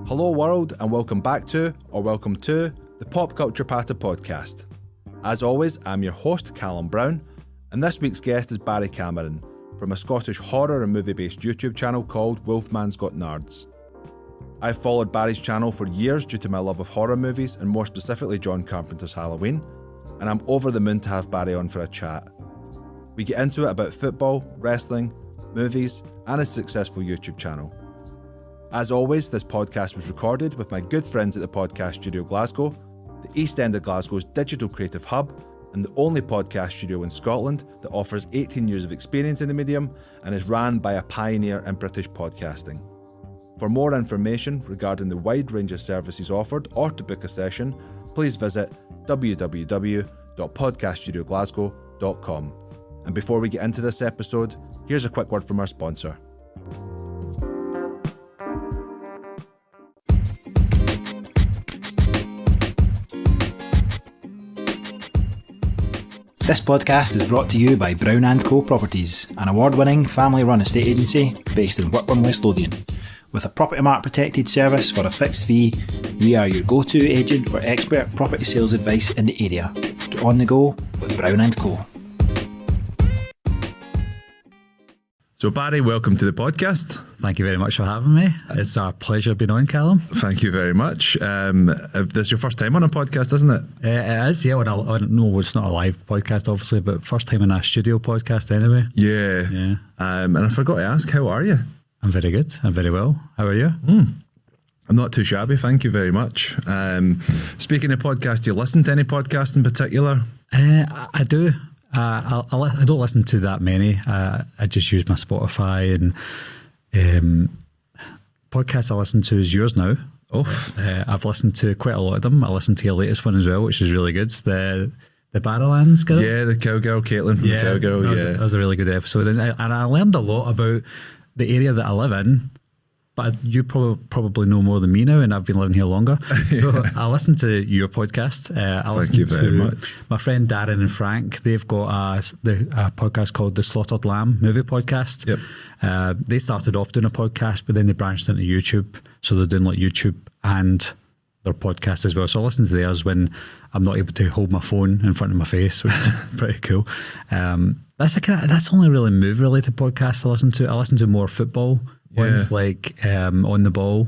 Hello world, and welcome back to, or welcome to, the Pop Culture Patter podcast. As always, I'm your host, Callum Brown, and this week's guest is Barry Cameron, from a Scottish horror and movie-based YouTube channel called Wolfman's Got Nards. I've followed Barry's channel for years due to my love of horror movies, and more specifically John Carpenter's Halloween, and I'm over the moon to have Barry on for a chat. We get into it about football, wrestling, movies, and his successful YouTube channel. As always, this podcast was recorded with my good friends at the Podcast Studio Glasgow, the East End of Glasgow's digital creative hub, and the only podcast studio in Scotland that offers 18 years of experience in the medium and is ran by a pioneer in British podcasting. For more information regarding the wide range of services offered or to book a session, please visit www.podcaststudioglasgow.com. And before we get into this episode, here's a quick word from our sponsor. This podcast is brought to you by Brown & Co Properties, an award-winning family-run estate agency based in Whitburn, West Lothian. With a property mark protected service for a fixed fee, we are your go-to agent for expert property sales advice in the area. Get on the go with Brown & Co. So Barry, welcome to the podcast. Thank you very much for having me. It's a pleasure being on, Callum. Thank you very much. This is your first time on a podcast, isn't it? It is, yeah. No, it's not a live podcast, obviously, but first time in a studio podcast anyway. Yeah. And I forgot to ask, how are you? I'm very good. I'm very well. How are you? I'm not too shabby, thank you very much. Speaking of podcasts, do you listen to any podcast in particular? I do. I don't listen to that many. I just use my Spotify, and podcasts I listen to is yours now. I've listened to quite a lot of them. I listened to your latest one as well, which is really good. It's the Barrowlands girl. Yeah, the cowgirl, Caitlin from the Cowgirl. That was a really good episode, and I learned a lot about the area that I live in. But you probably know more than me now, and I've been living here longer. So I listen to your podcast. Thank you very much. My friend Darren and Frank, they've got a podcast called the Slaughtered Lamb Movie Podcast. Yep. They started off doing a podcast, but then they branched into YouTube. So they're doing like YouTube and their podcast as well. So I listen to theirs when I'm not able to hold my phone in front of my face, which is pretty cool. That's only really movie-related podcasts I listen to. I listen to more football ones, like On the Ball.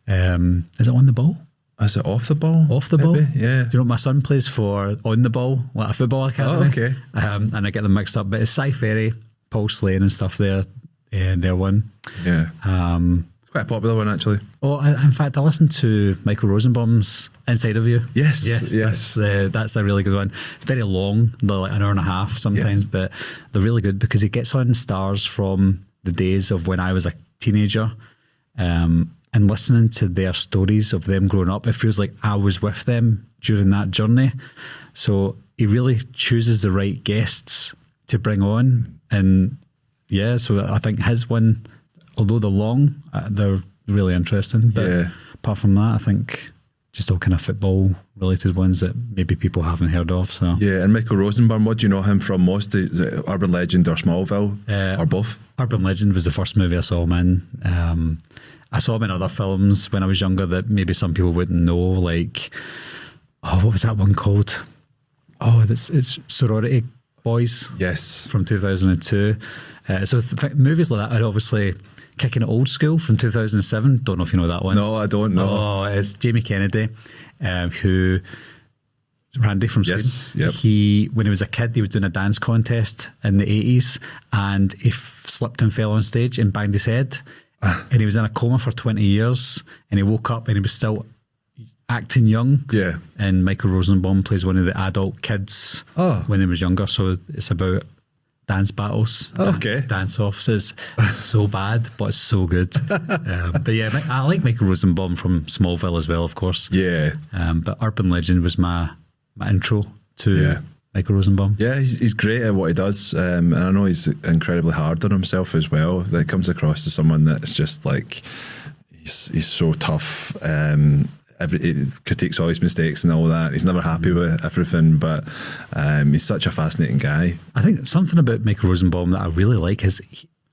Is it On the Ball? Is it Off the Ball? Off the Ball? Yeah. Do you know what my son plays for On the Ball, like a football academy? Oh, okay. And I get them mixed up, but it's Cy Ferry, Paul Slane and stuff there. They're one. Yeah. It's quite a popular one, actually. Oh, in fact, I listened to Michael Rosenbaum's Inside of You. Yes. That's a really good one. It's very long, they're like an hour and a half sometimes, but they're really good because he gets on stars from the days of when I was a teenager, and listening to their stories of them growing up, it feels like I was with them during that journey. So he really chooses the right guests to bring on, and so I think his one, although they're long, they're really interesting. But apart from that, I think just all kind of football related ones that maybe people haven't heard of. So yeah, and Michael Rosenbaum, what do you know him from most? Is it Urban Legend or Smallville, or both? Urban Legend was the first movie I saw him in. I saw him in other films when I was younger that maybe some people wouldn't know, like, what was that one called? It's Sorority Boys. Yes. From 2002. So movies like that are obviously Kicking It Old School from 2007. Don't know if you know that one. No, I don't know. Oh, it's Jamie Kennedy, who Randy from Sweden. Yes, yep. When he was a kid, he was doing a dance contest in the 80s, and he slipped and fell on stage and banged his head. And he was in a coma for 20 years, and he woke up and he was still acting young. Yeah. And Michael Rosenbaum plays one of the adult kids when he was younger. So it's about dance battles, dance offs. It's so bad, but it's so good. But yeah, I like Michael Rosenbaum from Smallville as well, of course. Yeah. But Urban Legend was my intro to Michael Rosenbaum. Yeah, he's great at what he does, and I know he's incredibly hard on himself as well. That comes across as someone that's just like he's so tough. He critiques all his mistakes and all that. He's never happy with everything, but he's such a fascinating guy. I think something about Michael Rosenbaum that I really like is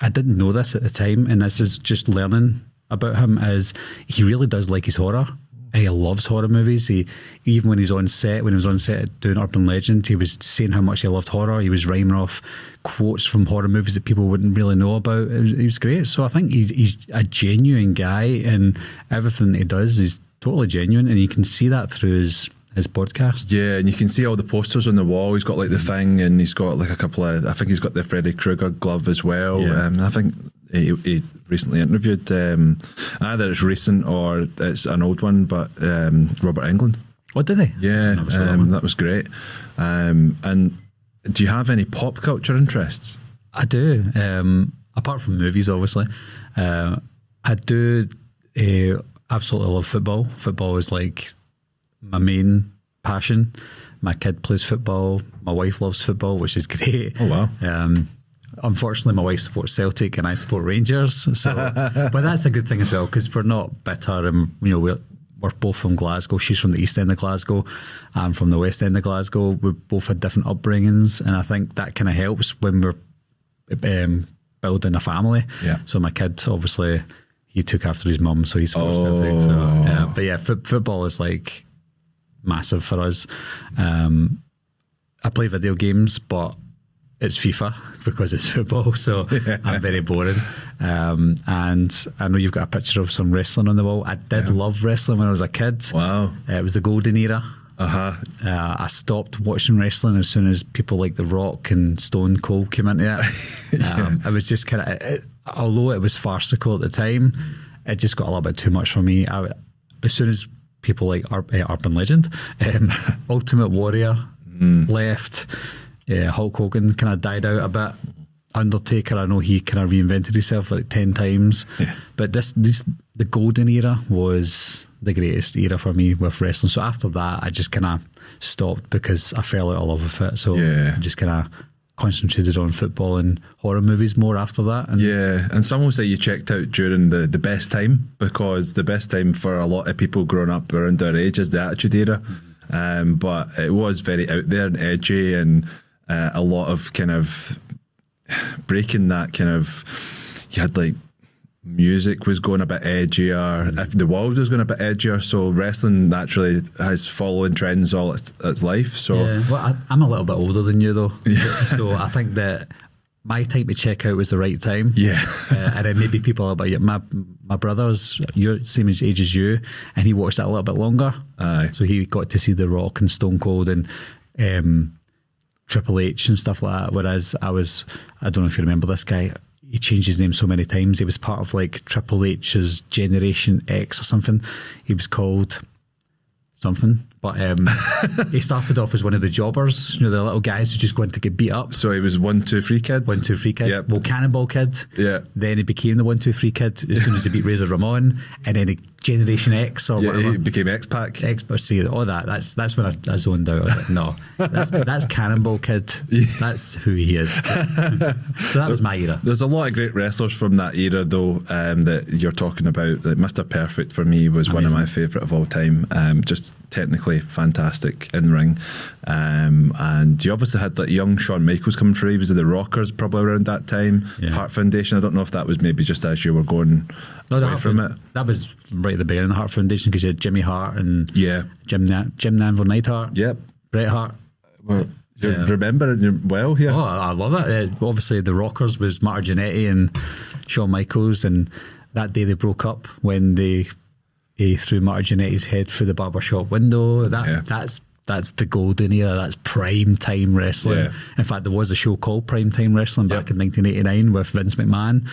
I didn't know this at the time, and this is just learning about him is he really does like his horror. He loves horror movies. He, even when he was on set doing Urban Legend, he was saying how much he loved horror. He was rhyming off quotes from horror movies that people wouldn't really know about. It was great. So I think he's a genuine guy, and everything that he does is totally genuine, and you can see that through his podcast. Yeah, and you can see all the posters on the wall. He's got like the Thing, and he's got like a couple of, I think he's got the Freddy Krueger glove as well. Yeah. I think he recently interviewed, either it's recent or it's an old one, but Robert Englund. Oh, did he? Yeah, that was great. And do you have any pop culture interests? I do. Apart from movies, obviously. I do absolutely love football. Football is like my main passion. My kid plays football. My wife loves football, which is great. Oh, wow. Unfortunately, my wife supports Celtic and I support Rangers. So, but that's a good thing as well, because we're not bitter, and we're both from Glasgow. She's from the east end of Glasgow. I'm from the west end of Glasgow. We both had different upbringings, and I think that kind of helps when we're building a family. Yeah. So my kid, obviously, he took after his mum, so he supports Celtic. So, but yeah, football is like massive for us. I play video games, but it's FIFA because it's football, so I'm very boring. And I know you've got a picture of some wrestling on the wall. I did love wrestling when I was a kid. Wow. It was the golden era. Uh-huh. I stopped watching wrestling as soon as people like The Rock and Stone Cold came into it. It was just kind of, although it was farcical at the time, it just got a little bit too much for me. As soon as people like Urban Legend, Ultimate Warrior left, Hulk Hogan kind of died out a bit. Undertaker, I know he kind of reinvented himself like 10 times. Yeah. But the golden era was the greatest era for me with wrestling. So after that, I just kind of stopped because I fell out of love with it. So I just kind of concentrated on football and horror movies more after that. And some will say you checked out during the best time, because the best time for a lot of people growing up around our age is the Attitude Era. But it was very out there and edgy, and a lot of kind of breaking that kind of, you had like music was going a bit edgier, if the world was going a bit edgier, so wrestling naturally has following trends all its life. So well, I'm a little bit older than you though, so I think that my time to check out was the right time. And then maybe people are about my brother's your same age as you, and he watched that a little bit longer. So he got to see The Rock and Stone Cold and Triple H and stuff like that, whereas I don't know if you remember this guy, he changed his name so many times. He was part of like Triple H's Generation X or something. He was called something, but he started off as one of the jobbers, the little guys who just went to get beat up. So he was 1, 2, 3 kid? 1, 2, 3 kid. Yep. Well, Cannonball Kid. Yeah. Then he became the 1, 2, 3 kid as soon as he beat Razor Ramon, and then Generation X or whatever. He became X-Pac. See, all that. That's when I zoned out. I was like, no, that's Cannonball Kid. That's who he is. So that was my era. There's a lot of great wrestlers from that era, though, that you're talking about. Like Mr. Perfect for me was one of my favourite of all time. Just technically fantastic in the ring. And you obviously had that young Shawn Michaels coming through. He was in the Rockers probably around that time. Heart Foundation. I don't know if that was maybe just as you were going away from it. That was right at the beginning of the Heart Foundation, because you had Jimmy Hart and Jim Nanville Neidhart. Yep. Bret Hart. Well, you remember it well here. Oh, I love it. Obviously, the Rockers was Marty Jannetty and Shawn Michaels, and that day they broke up when they threw Marty Jannetty's head through the barbershop window. That's the golden era. That's prime time wrestling. Yeah. In fact, there was a show called Prime Time Wrestling back in 1989 with Vince McMahon.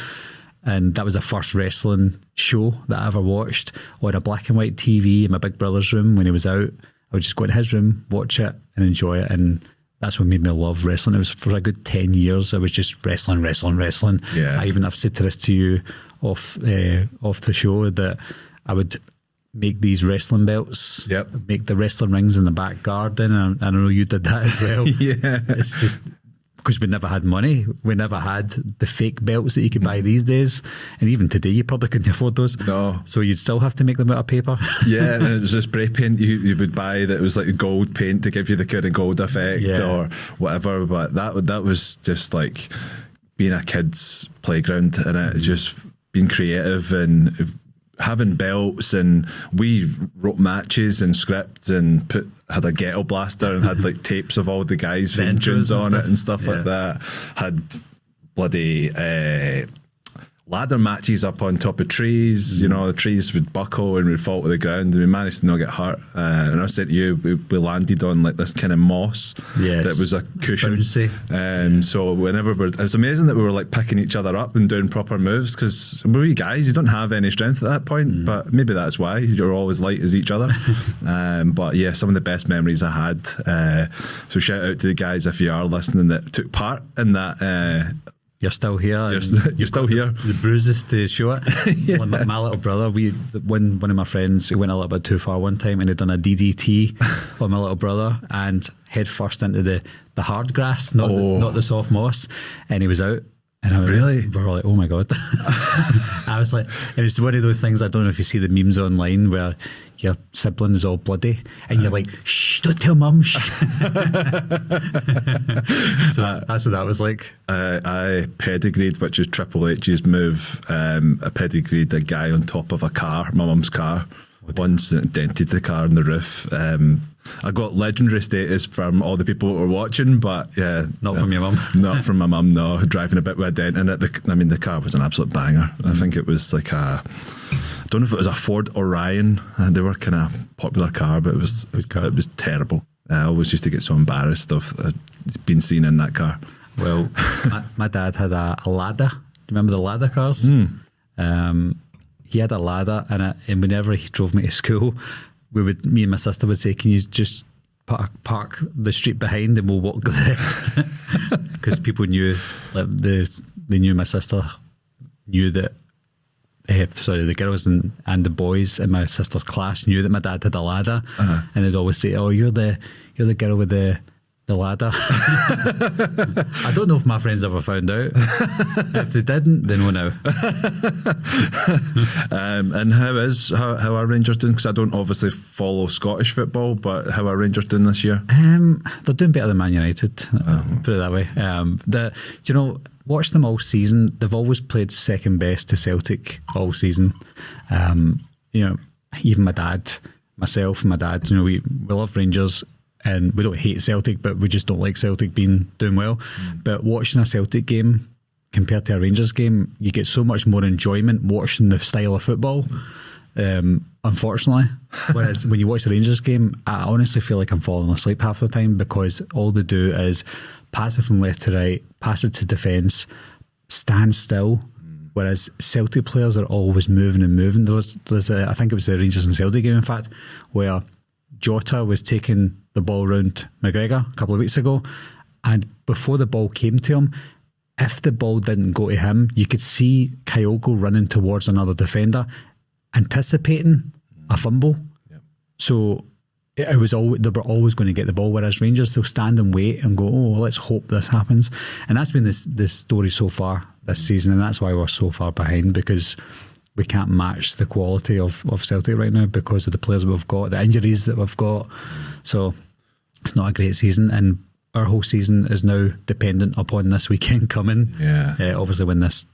And that was the first wrestling show that I ever watched on a black and white TV in my big brother's room when he was out. I would just go in his room, watch it and enjoy it. And that's what made me love wrestling. It was for a good 10 years. I was just wrestling. Yeah. I've said this to you off the show, that I would make these wrestling belts, make the wrestling rings in the back garden. And I know you did that as well. It's just because we never had money. We never had the fake belts that you could buy these days. And even today, you probably couldn't afford those. No. So you'd still have to make them out of paper. And it was a spray paint you would buy that was like gold paint to give you the kind of gold effect or whatever. But that was just like being a kid's playground, and it's just being creative and having belts, and we wrote matches and scripts and had a ghetto blaster and had like tapes of all the guys' theme tunes on it and stuff like that. Had bloody ladder matches up on top of trees. You know, the trees would buckle and we'd fall to the ground, and we managed to not get hurt. And I said to you, we landed on like this kind of moss that was a cushion. So whenever it was amazing that we were like picking each other up and doing proper moves, because we're wee guys, you don't have any strength at that point, but maybe that's why you're always light as each other. But yeah, some of the best memories I had. So shout out to the guys if you are listening that took part in that. You're still here. You're still here. The bruises to show it. My little brother, one of my friends who went a little bit too far one time, and had done a DDT on my little brother and head first into the hard grass, not the soft moss, and he was out. And we were like, oh my God. I was like, and it's one of those things, I don't know if you see the memes online where your sibling is all bloody and you're like, shh, don't tell mum. So that's what that was like. I pedigreed, which is Triple H's move. I pedigreed a guy on top of a car, my mum's car, once, and it dented the car on the roof. I got legendary status from all the people that were watching, but not from your mum. Not from my mum, no. Driving a bit with a dent in it. The car was an absolute banger. I think it was like I don't know if it was a Ford Orion. They were kind of popular car, but it was terrible. I always used to get so embarrassed of being seen in that car. Well, my dad had a Lada. Do you remember the Lada cars? He had a Lada, and whenever he drove me to school, me and my sister would say, can you just park the street behind and we'll walk the rest? Because people knew, like they knew my sister knew that, the girls and the boys in my sister's class knew that my dad had a Lada, and they'd always say, oh, you're the girl with the Lada. I don't know if my friends ever found out. If they didn't, they know now. And how are Rangers doing? Because I don't obviously follow Scottish football, but how are Rangers doing this year? They're doing better than Man United. Put it that way. Watch them all season. They've always played second best to Celtic all season. Even myself and my dad, we love Rangers. And we don't hate Celtic, but we just don't like Celtic doing well. But watching a Celtic game compared to a Rangers game, you get so much more enjoyment watching the style of football, unfortunately. Whereas when you watch the Rangers game, I honestly feel like I'm falling asleep half the time, because all they do is pass it from left to right, pass it to defence, stand still. Whereas Celtic players are always moving and moving. There's I think it was the Rangers and Celtic game, in fact, where Jota was taking the ball round McGregor a couple of weeks ago, and before the ball came to him, if the ball didn't go to him, you could see Kyogo running towards another defender, anticipating a fumble. Yep. So they were always going to get the ball, whereas Rangers, they'll stand and wait and go, oh, let's hope this happens. And that's been this story so far this season, and that's why we're so far behind, because we can't match the quality of Celtic right now because of the players we've got, the injuries that we've got. So it's not a great season, and our whole season is now dependent upon this weekend coming. Obviously,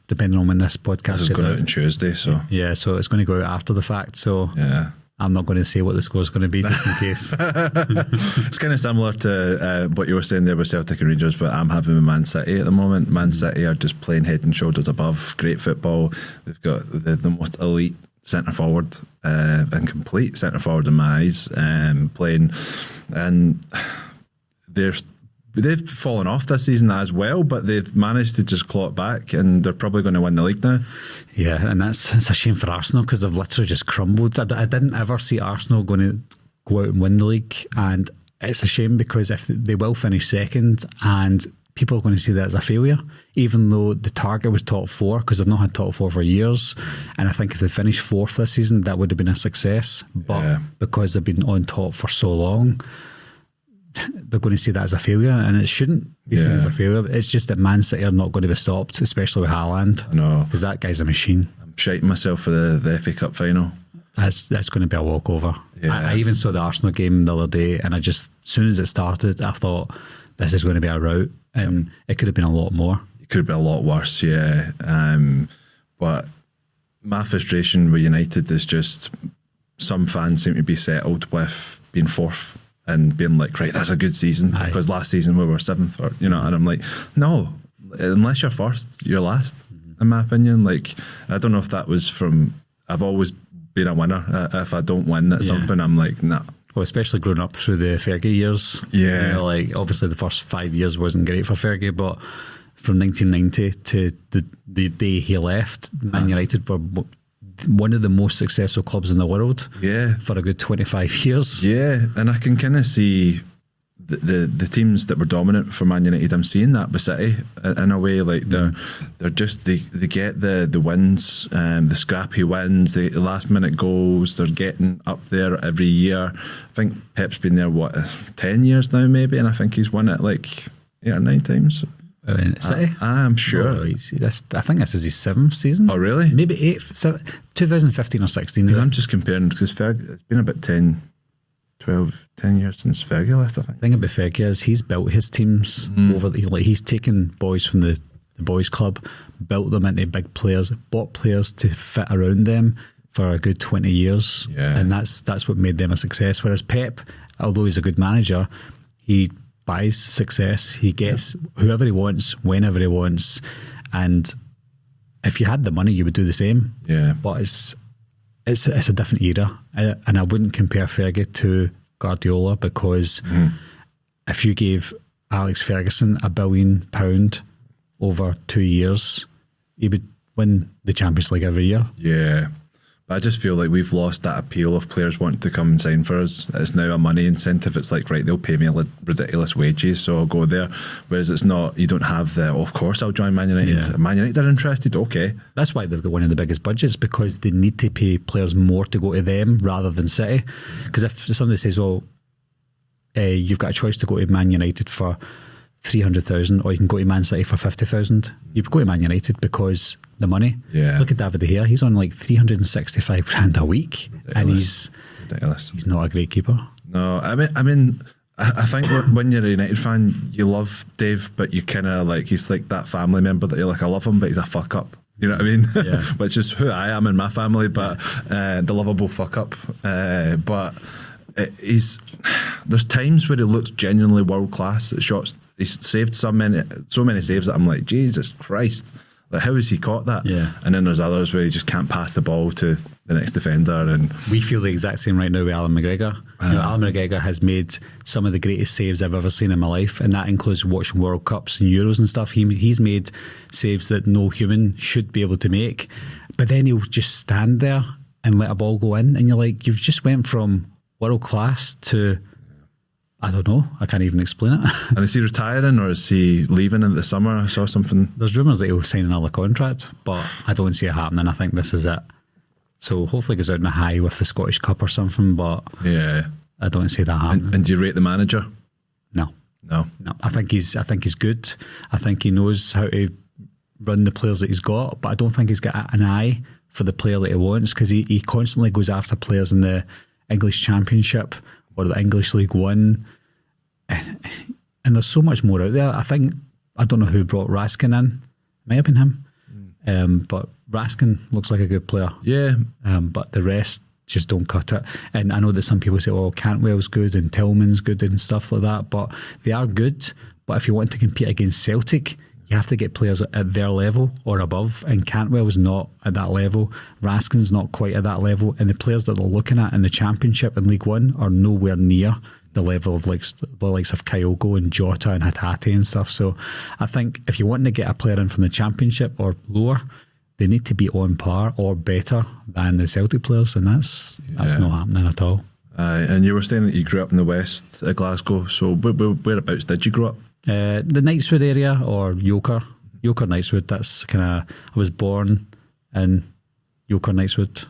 depending on when this podcast is going out on Tuesday. So so it's going to go out after the fact. So I'm not going to say what the score is going to be just in case. It's kind of similar to what you were saying there with Celtic and Rangers, but I'm having with Man City at the moment. Man City are just playing head and shoulders above. Great football. They've got the most elite centre forward and complete centre forward in my eyes, playing, and they've fallen off this season as well, but they've managed to just claw it back, and they're probably going to win the league now. Yeah, and it's a shame for Arsenal, because they've literally just crumbled. I didn't ever see Arsenal going to go out and win the league, and it's a shame, because if they will finish second, and people are going to see that as a failure, even though the target was top four, because they've not had top four for years. And I think if they finished fourth this season, that would have been a success. But because they've been on top for so long, they're going to see that as a failure, and it shouldn't be seen as a failure. It's just that Man City are not going to be stopped, especially with Haaland. No, because that guy's a machine. I'm shiting myself for the FA Cup final. That's going to be a walkover. I even saw the Arsenal game the other day, and as soon as it started, I thought this is going to be a rout, and it could have been a lot more. It could have been a lot worse, but my frustration with United is just some fans seem to be settled with being fourth and being like, right, that's a good season, because last season we were seventh, or, you know, and I'm like, no, unless you're first, you're last, in my opinion. Like, I don't know if that was from, I've always been a winner. If I don't win at something, I'm like, nah. Well, especially growing up through the Fergie years. Yeah. You know, like, obviously the first 5 years wasn't great for Fergie, but from 1990 to the day he left, Man United were one of the most successful clubs in the world for a good 25 years. Yeah, and I can kind of see the teams that were dominant for Man United. I'm seeing that with City in a way. Like they're just they get the wins, the scrappy wins, the last minute goals. They're getting up there every year. I think Pep's been there 10 years now, maybe, and I think he's won it like 8 or 9 times. City? I'm sure. Oh, I think this is his 7th season. Oh, really? Maybe 8th, 2015 or 16. Because I'm just comparing, because it's been about 10 years since Fergie left, I think. The thing about Fergie is he's built his teams over he's taken boys from the boys club, built them into big players, bought players to fit around them for a good 20 years. Yeah. And that's what made them a success. Whereas Pep, although he's a good manager, he buys success. He gets whoever he wants, whenever he wants, and if you had the money, you would do the same. Yeah, but it's a different era, and I wouldn't compare Fergie to Guardiola, because if you gave Alex Ferguson £1 billion over 2 years, he would win the Champions League every year. Yeah. But I just feel like we've lost that appeal of players wanting to come and sign for us. It's now a money incentive. It's like, right, they'll pay me ridiculous wages, so I'll go there. Whereas it's not, you don't have the, of course I'll join Man United. Yeah. Man United are interested, okay. That's why they've got one of the biggest budgets, because they need to pay players more to go to them rather than City. Because if somebody says, well, you've got a choice to go to Man United for 300,000 or you can go to Man City for 50,000, you go to Man United because the money. Yeah. Look at David De Gea, he's on like 365 grand a week. Ridiculous. And he's not a great keeper. No, I mean I think when you're a United fan, you love Dave, but you kind of like, he's like that family member that you're like, I love him, but he's a fuck up. You know what I mean? Yeah. Which is who I am in my family, but the lovable fuck up. But there's times where he looks genuinely world class at shots. He's saved so many saves that I'm like, Jesus Christ, like how has he caught that? Yeah. And then there's others where he just can't pass the ball to the next defender. And we feel the exact same right now with Alan McGregor. Alan McGregor has made some of the greatest saves I've ever seen in my life, and that includes watching World Cups and Euros and stuff. He's made saves that no human should be able to make, but then he'll just stand there and let a ball go in, and you're like, you've just went from world class to, I don't know, I can't even explain it. And is he retiring or is he leaving in the summer? I saw something. There's rumours that he'll sign another contract, but I don't see it happening. I think this is it. So hopefully he goes out in a high with the Scottish Cup or something, but yeah, I don't see that happening. And do you rate the manager? No. I think he's good. I think he knows how to run the players that he's got, but I don't think he's got an eye for the player that he wants, because he constantly goes after players in the English Championship or the English League One, and there's so much more out there. I don't know who brought Raskin in. Might have been him, but Raskin looks like a good player. Yeah, but the rest just don't cut it. And I know that some people say, "Oh, Cantwell's good and Tillman's good and stuff like that," but they are good. But if you want to compete against Celtic, you have to get players at their level or above, and Cantwell's not at that level. Raskin's not quite at that level, and the players that they're looking at in the Championship and League One are nowhere near the level of the likes of Kyogo and Jota and Hatate and stuff. So I think if you want to get a player in from the Championship or lower, they need to be on par or better than the Celtic players, and that's not happening at all. And you were saying that you grew up in the west of Glasgow, so whereabouts did you grow up? The Knightswood area, or Yoker Knightswood. That's kind of, I was born in Yoker Knightswood.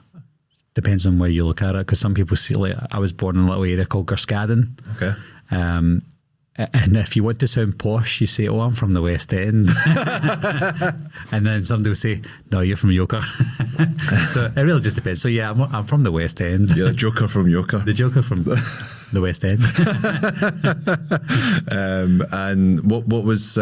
Depends on where you look at it, because some people see, like, I was born in a little area called Gerskaden. Okay. And if you want to sound posh, you say, "Oh, I'm from the West End," and then somebody will say, "No, you're from Yoker." So it really just depends. So yeah, I'm from the West End. You're a joker from Yoker. The joker from the West End. And what was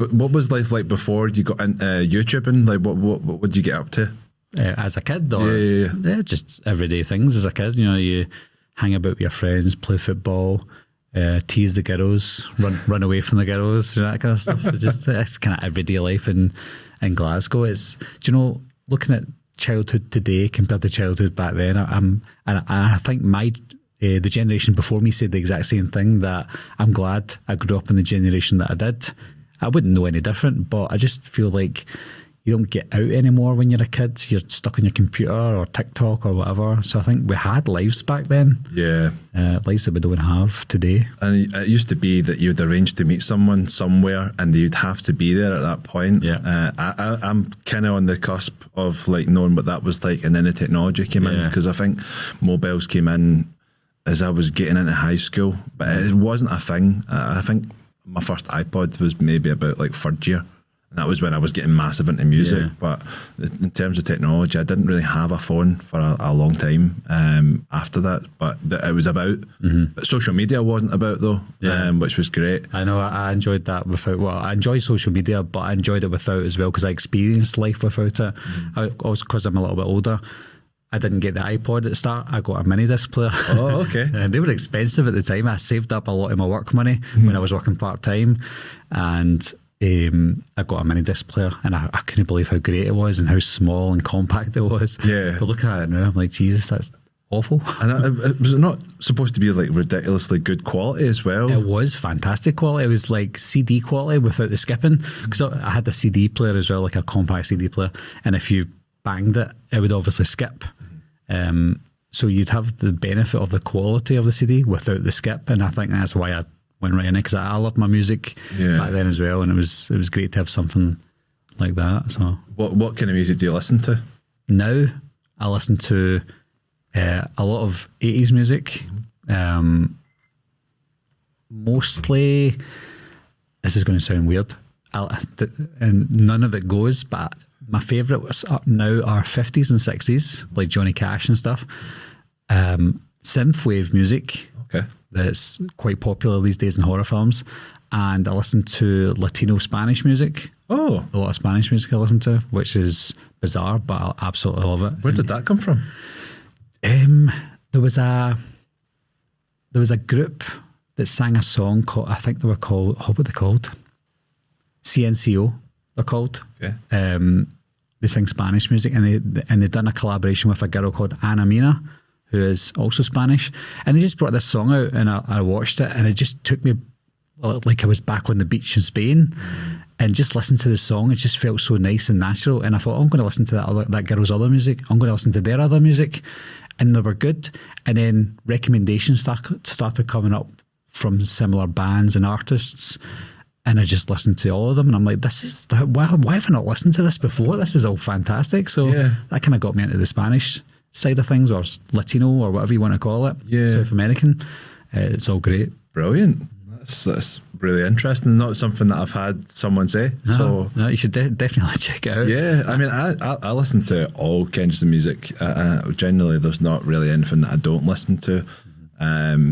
But what was life like before you got into YouTubing? Like, what did you get up to? As a kid, or Yeah, just everyday things as a kid. You know, you hang about with your friends, play football, tease the girls, run away from the girls, you know, that kind of stuff. It's kind of everyday life in Glasgow. It's, do you know, looking at childhood today compared to childhood back then, I think the generation before me said the exact same thing, that I'm glad I grew up in the generation that I did. I wouldn't know any different, but I just feel like you don't get out anymore when you're a kid. You're stuck on your computer or TikTok or whatever. So I think we had lives back then. Yeah. Lives that we don't have today. And it used to be that you'd arrange to meet someone somewhere and you'd have to be there at that point. Yeah. I'm kind of on the cusp of like knowing what that was like, and then the technology came in, because I think mobiles came in as I was getting into high school, but it wasn't a thing. I think my first iPod was maybe about like third year. And that was when I was getting massive into music. Yeah. But in terms of technology, I didn't really have a phone for a long time after that. But it was about. But social media wasn't about though, which was great. I know, I enjoyed that without. Well, I enjoy social media, but I enjoyed it without as well, because I experienced life without it. Also, because I'm a little bit older, I didn't get the iPod at the start. I got a mini disc player. Oh, okay. And they were expensive at the time. I saved up a lot of my work money when I was working part-time, and I got a mini disc player, and I couldn't believe how great it was and how small and compact it was. Yeah. But looking at it now, I'm like, Jesus, that's awful. And was it not supposed to be like ridiculously good quality as well? It was fantastic quality. It was like CD quality without the skipping, because I had a CD player as well, like a compact CD player, and if you banged it, it would obviously skip. So you'd have the benefit of the quality of the CD without the skip, and I think that's why I went right in it, because I loved my music back then as well, and it was great to have something like that. So what kind of music do you listen to now? I listen to a lot of 80s music, mostly. This is going to sound weird, and none of it goes, but my favourites now are 50s and 60s, like Johnny Cash and stuff. Synthwave music. Okay. That's quite popular these days in horror films. And I listen to Latino Spanish music. Oh. A lot of Spanish music I listen to, which is bizarre, but I absolutely love it. Where did that come from? There was a group that sang a song called, I think they were called, what were they called? CNCO, they're called. Okay. They sing Spanish music, and they'd done a collaboration with a girl called Ana Mina, who is also Spanish, and they just brought this song out, and I watched it, and it just took me like I was back on the beach in Spain, and just listened to the song. It just felt so nice and natural, and I thought, I'm going to listen to that girl's other music. I'm going to listen to their other music, and they were good. And then recommendations started coming up from similar bands and artists. And I just listened to all of them, and I'm like, why have I not listened to this before? This is all fantastic. So that kind of got me into the Spanish side of things, or Latino, or whatever you want to call it. South American. It's all great. Brilliant. That's really interesting. Not something that I've had someone say. No, you should definitely check it out. Yeah, I mean, I listen to all kinds of music. Generally, there's not really anything that I don't listen to.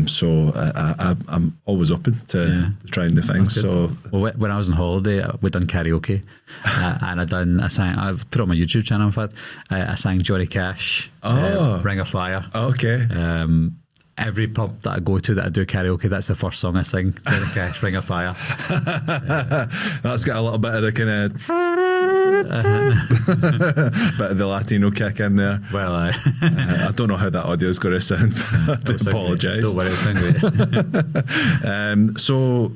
So I'm always open to trying new things. So when I was on holiday, we done karaoke, and I've put it on my YouTube channel. In fact, I sang Johnny Cash, Ring of Fire. Okay. Every pub that I go to that I do karaoke, that's the first song I sing. Johnny Cash, Ring of Fire. That's got a little bit of the kind of bit of the Latino kick in there. Well, I don't know how that audio is going to sound. I do apologise. Don't worry, it'll sound great. So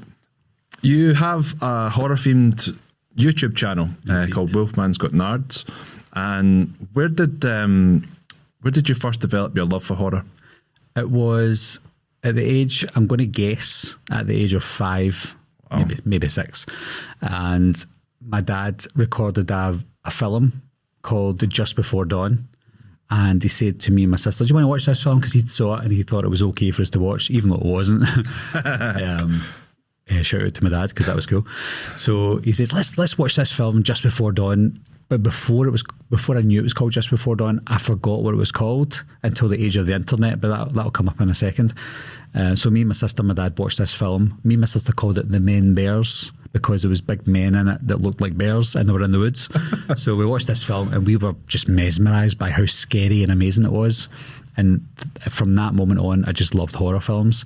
you have a horror themed YouTube channel called Wolfman's Got Nards, and where did you first develop your love for horror? It was at the age, I'm going to guess, at the age of 5, maybe 6. And my dad recorded a film called Just Before Dawn. And he said to me and my sister, do you want to watch this film? Because he saw it and he thought it was okay for us to watch, even though it wasn't. Shout out to my dad, because that was cool. So he says, let's watch this film, Just Before Dawn. But before I knew it was called Just Before Dawn, I forgot what it was called until the age of the internet, but that'll come up in a second. So me and my sister and my dad watched this film. Me and my sister called it The Men Bears. because there was big men in it that looked like bears and they were in the woods. So we watched this film and we were just mesmerised by how scary and amazing it was. And from that moment on, I just loved horror films.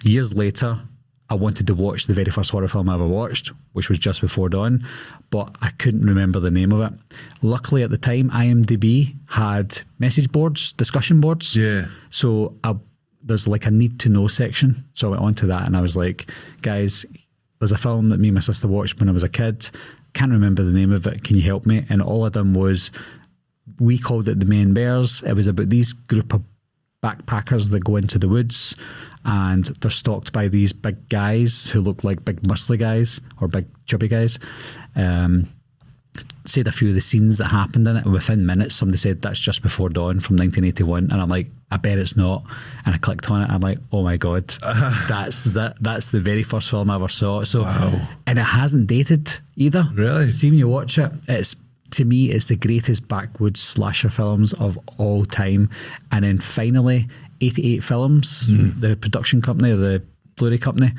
Years later, I wanted to watch the very first horror film I ever watched, which was Just Before Dawn, but I couldn't remember the name of it. Luckily, at the time, IMDb had message boards, discussion boards. Yeah. So there's like a need to know section. So I went onto that and I was like, guys, there's a film that me and my sister watched when I was a kid. Can't remember the name of it. Can you help me? And all I done was, we called it The Men Bears. It was about these group of backpackers that go into the woods and they're stalked by these big guys who look like big muscly guys or big chubby guys. Said a few of the scenes that happened in it, and within minutes somebody said that's Just Before Dawn from 1981, and I'm like, I bet it's not. And I clicked on it, I'm like, oh my god, that's the very first film I ever saw. So wow. And it hasn't dated either. Really? See, when you watch it, to me it's the greatest backwoods slasher films of all time. And then finally 88 Films, the production company or the Blu-ray company,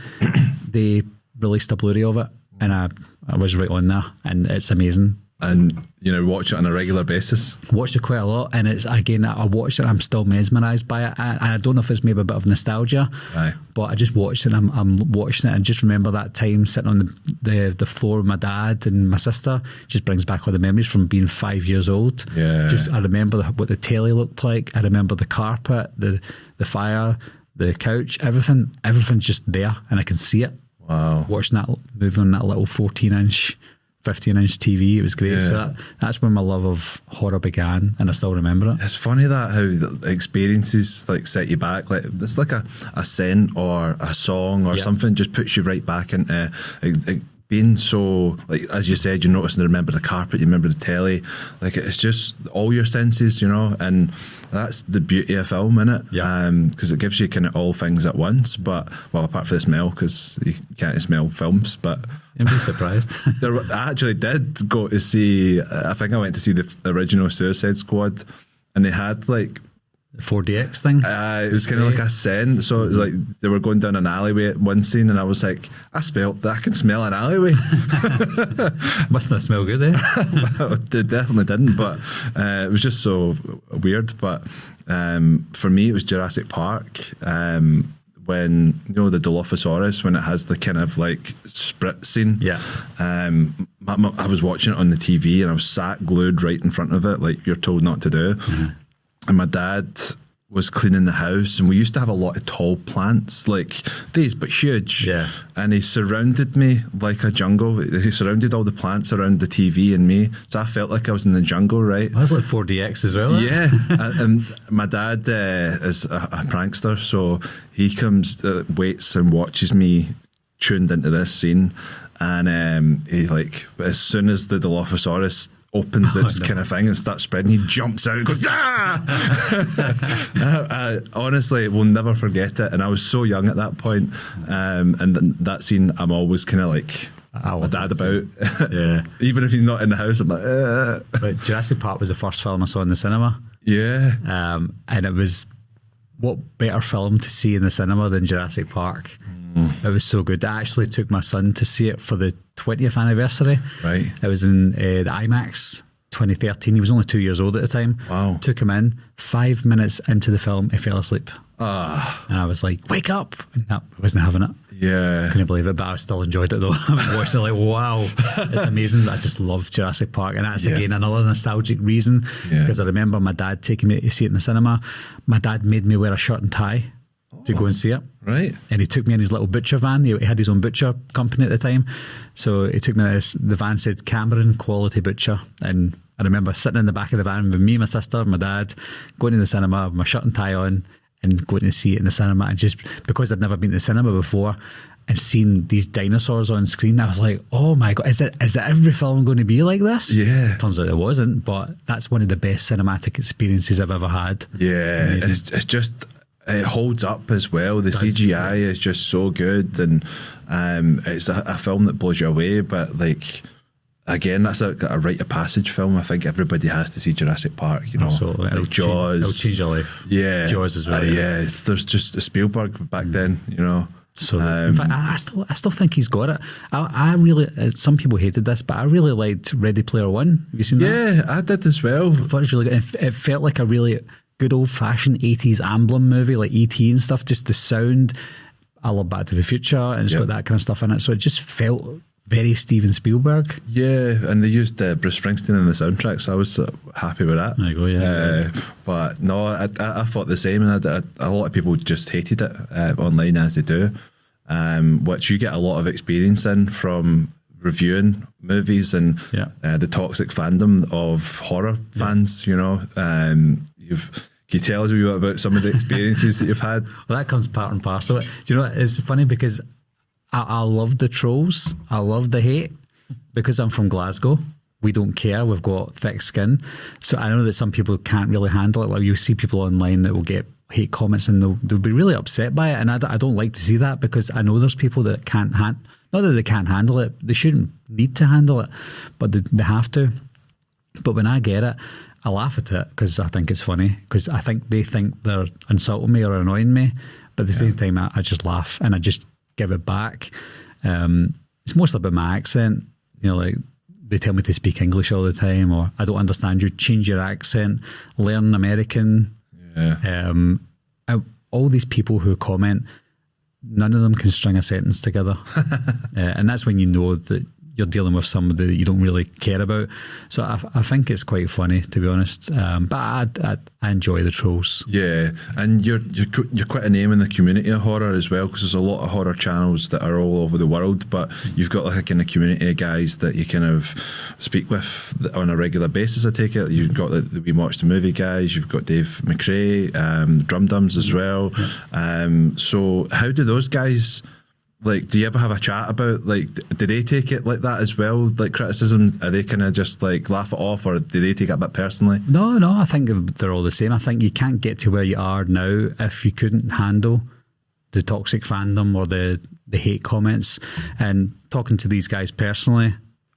they released a Blu-ray of it, and I was right on there, and it's amazing. And watch it on a regular basis. Watched it quite a lot, and it's, again, I watched it and I'm still mesmerised by it. And I don't know if it's maybe a bit of nostalgia, Aye. but I just watched it and I'm watching it and just remember that time sitting on the floor with my dad and my sister. Just brings back all the memories from being 5 years old. Yeah. I remember what the telly looked like. I remember the carpet, the fire, the couch, everything's just there and I can see it. Wow. Watching that movie on that little 15-inch 15-inch TV, it was great. Yeah. So that's when my love of horror began, and I still remember it. It's funny that how the experiences like set you back. Like it's like a scent or a song or something just puts you right back into being so, like as you said, you notice and remember the carpet, you remember the telly. Like it's just all your senses, and that's the beauty of film, innit? Yeah. Because it gives you kind of all things at once. But well, apart from the smell, because you can't smell films, but. You'd be surprised. I actually did go to see, I think I went to see the original Suicide Squad, and they had like the 4DX thing. It was kind of like a scent, so it was like they were going down an alleyway at one scene, and I was like, I can smell an alleyway. Must not smell good, eh? It definitely didn't, but it was just so weird. But for me, it was Jurassic Park. When the Dilophosaurus, when it has the kind of like sprit scene, I was watching it on the TV and I was sat glued right in front of it, like you're told not to do. And my dad was cleaning the house, and we used to have a lot of tall plants like these but huge, and he surrounded me like a jungle. He surrounded all the plants around the TV and me, so I felt like I was in the jungle, right? That was like 4DX as well. Yeah. And my dad is a prankster, so he comes, waits and watches me tuned into this scene, and he like, as soon as the Dilophosaurus opens its kind of thing and starts spreading, he jumps out and goes, ah! I honestly will never forget it, and I was so young at that point, and that scene I'm always kind of like my dad about. Yeah. Even if he's not in the house, I'm like, But Jurassic Park was the first film I saw in the cinema. Yeah. And it was, what better film to see in the cinema than Jurassic Park? It was so good. I actually took my son to see it for the 20th anniversary. Right. It was in the IMAX 2013. He was only 2 years old at the time. Wow. Took him in. 5 minutes into the film, he fell asleep. And I was like, wake up. And no, I wasn't having it. Yeah. Couldn't believe it, but I still enjoyed it though. I watched it like, wow, it's amazing. I just love Jurassic Park. And that's again another nostalgic reason, because I remember my dad taking me to see it in the cinema. My dad made me wear a shirt and tie to go and see it. Right. And he took me in his little butcher van. He had his own butcher company at the time. So he took me in the van said Cameron Quality Butcher. And I remember sitting in the back of the van with me, my sister, my dad, going to the cinema with my shirt and tie on and going to see it in the cinema. And just because I'd never been to the cinema before and seen these dinosaurs on screen, I was like, oh my God, is it every film going to be like this? Yeah. Turns out it wasn't, but that's one of the best cinematic experiences I've ever had. Yeah. It's just... It holds up as well. The CGI is just so good, and it's a film that blows you away. But like, again, that's a rite of passage film. I think everybody has to see Jurassic Park. Absolutely. Like Jaws. It'll change your life. Yeah, Jaws as well. Yeah, there's just Spielberg back then. So in fact, I still think he's got it. I really, some people hated this, but I really liked Ready Player One. Have you seen that? Yeah, I did as well. I thought it was really good. It felt like a really good old fashioned 80s emblem movie, like E.T. and stuff. Just the sound. I love Back to the Future, and it's got that kind of stuff in it. So it just felt very Steven Spielberg. Yeah, and they used Bruce Springsteen in the soundtrack, so I was happy with that. There you go, yeah. But no, I thought the same, and a lot of people just hated it online, as they do, which you get a lot of experience in from reviewing movies and the toxic fandom of horror fans, you know. Can you tell us a wee bit about some of the experiences that you've had? Well, that comes part and parcel. Do you know what? It's funny because I love the trolls. I love the hate. Because I'm from Glasgow, we don't care. We've got thick skin. So I know that some people can't really handle it. Like you see people online that will get hate comments and they'll be really upset by it. And I don't like to see that because I know there's people that can't not that they can't handle it. They shouldn't need to handle it, but they have to. But when I get it, I laugh at it because I think it's funny, because I think they think they're insulting me or annoying me. But at the same time, I just laugh and I just give it back. It's mostly about my accent. You know, like they tell me to speak English all the time, or I don't understand you. Change your accent. Learn American. Yeah. All these people who comment, none of them can string a sentence together, and that's when you know that you're dealing with somebody that you don't really care about. So I think it's quite funny, to be honest. But I enjoy the trolls. Yeah, and you're quite a name in the community of horror as well, because there's a lot of horror channels that are all over the world, but you've got like a kind of community of guys that you kind of speak with on a regular basis, I take it. You've got the We Watch the Movie guys, you've got Dave McRae, Drum Dums as well. So how do those guys... Like, do you ever have a chat about, like, do they take it like that as well? Like, criticism, are they kind of just, like, laugh it off, or do they take it a bit personally? No, I think they're all the same. I think you can't get to where you are now if you couldn't handle the toxic fandom or the hate comments. And talking to these guys personally,